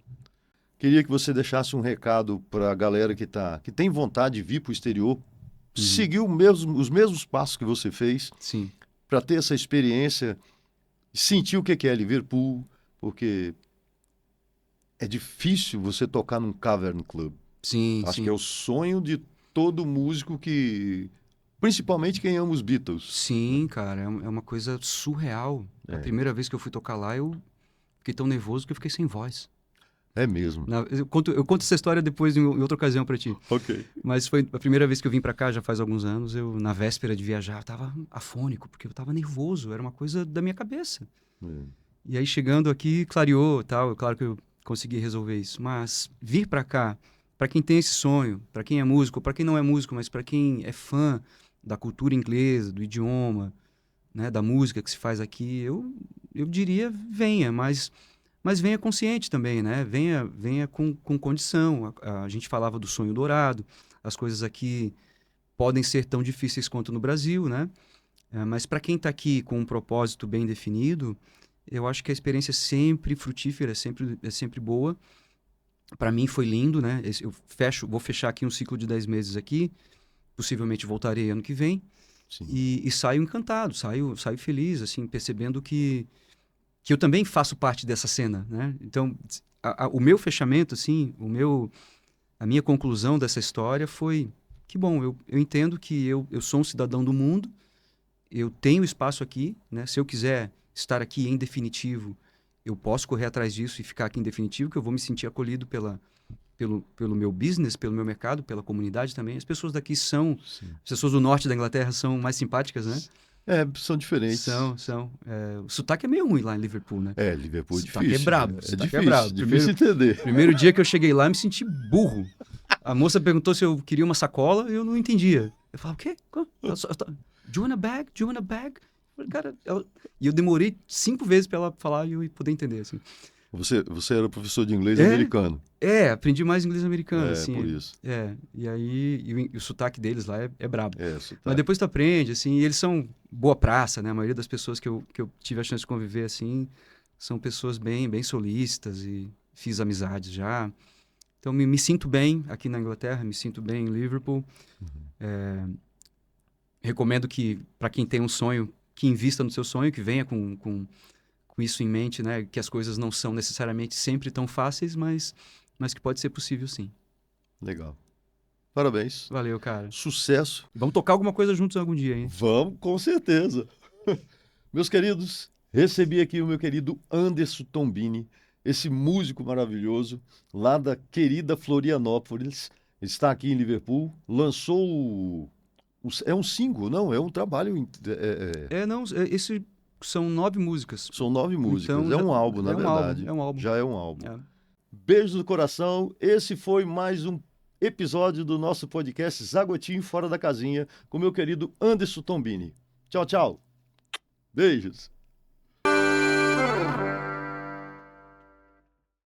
Queria que você deixasse um recado para a galera que tem vontade de vir para o exterior, seguir os mesmos passos que você fez, Sim. para ter essa experiência, sentir o que é Liverpool, porque é difícil você tocar num Cavern Club. Sim, Acho sim. que é o sonho de todo músico principalmente quem ama os Beatles. Sim, cara, é uma coisa surreal. A primeira vez que eu fui tocar lá, eu fiquei tão nervoso que eu fiquei sem voz. É mesmo. Eu conto essa história depois em outra ocasião pra ti. Ok. Mas foi a primeira vez que eu vim pra cá, já faz alguns anos, eu, na véspera de viajar, eu tava afônico, porque eu tava nervoso, era uma coisa da minha cabeça. E aí, chegando aqui, clareou, tal, claro que eu consegui resolver isso. Mas vir pra cá, pra quem tem esse sonho, pra quem é músico, pra quem não é músico, mas pra quem é fã da cultura inglesa, do idioma, né, da música que se faz aqui, eu diria, venha, mas venha consciente também, né? Venha com condição. A gente falava do sonho dourado, as coisas aqui podem ser tão difíceis quanto no Brasil, né? Mas para quem está aqui com um propósito bem definido, eu acho que a experiência é sempre frutífera, é sempre boa. Para mim foi lindo, né? Vou fechar aqui um ciclo de 10 meses aqui, possivelmente voltarei ano que vem, e saio encantado, saio feliz, assim, percebendo que eu também faço parte dessa cena, né? Então, o meu fechamento, assim, a minha conclusão dessa história foi que, bom, eu entendo que eu sou um cidadão do mundo, eu tenho espaço aqui, né? Se eu quiser estar aqui em definitivo, eu posso correr atrás disso e ficar aqui em definitivo, que eu vou me sentir acolhido pelo meu business, pelo meu mercado, pela comunidade também. As pessoas daqui as pessoas do norte da Inglaterra são mais simpáticas, né? São diferentes. São. O sotaque é meio ruim lá em Liverpool, né? Liverpool é sotaque difícil. É brabo. É difícil, difícil entender. Primeiro dia que eu cheguei lá, eu me senti burro. A moça perguntou se eu queria uma sacola e eu não entendia. Eu falava, o quê? Do you want a bag? Do you want a bag? Cara, e eu demorei 5 vezes para ela falar e eu poder entender, assim. Você era professor de inglês americano. Aprendi mais inglês americano, assim. Por isso. E aí, o sotaque deles lá é brabo. Sotaque. Mas depois tu aprende, assim, e eles são boa praça, né? A maioria das pessoas que eu tive a chance de conviver, assim, são pessoas bem solícitas e fiz amizades já. Então, me sinto bem aqui na Inglaterra, me sinto bem em Liverpool. Recomendo que, para quem tem um sonho, que invista no seu sonho, que venha com isso em mente, né? Que as coisas não são necessariamente sempre tão fáceis, mas que pode ser possível, sim. Legal. Parabéns. Valeu, cara. Sucesso. Vamos tocar alguma coisa juntos algum dia, hein? Vamos, com certeza. Meus queridos, recebi aqui o meu querido Anderson Tombini, esse músico maravilhoso, lá da querida Florianópolis. Ele está aqui em Liverpool, lançou É um single, não? É um trabalho. Não, esse são 9 músicas. São 9 músicas. Então, é um álbum, na é um verdade. álbum, é um álbum. Já é um álbum. É. Beijo no coração. Esse foi mais um episódio do nosso podcast Zagotinho Fora da Casinha, com meu querido Anderson Tombini. Tchau, tchau. Beijos.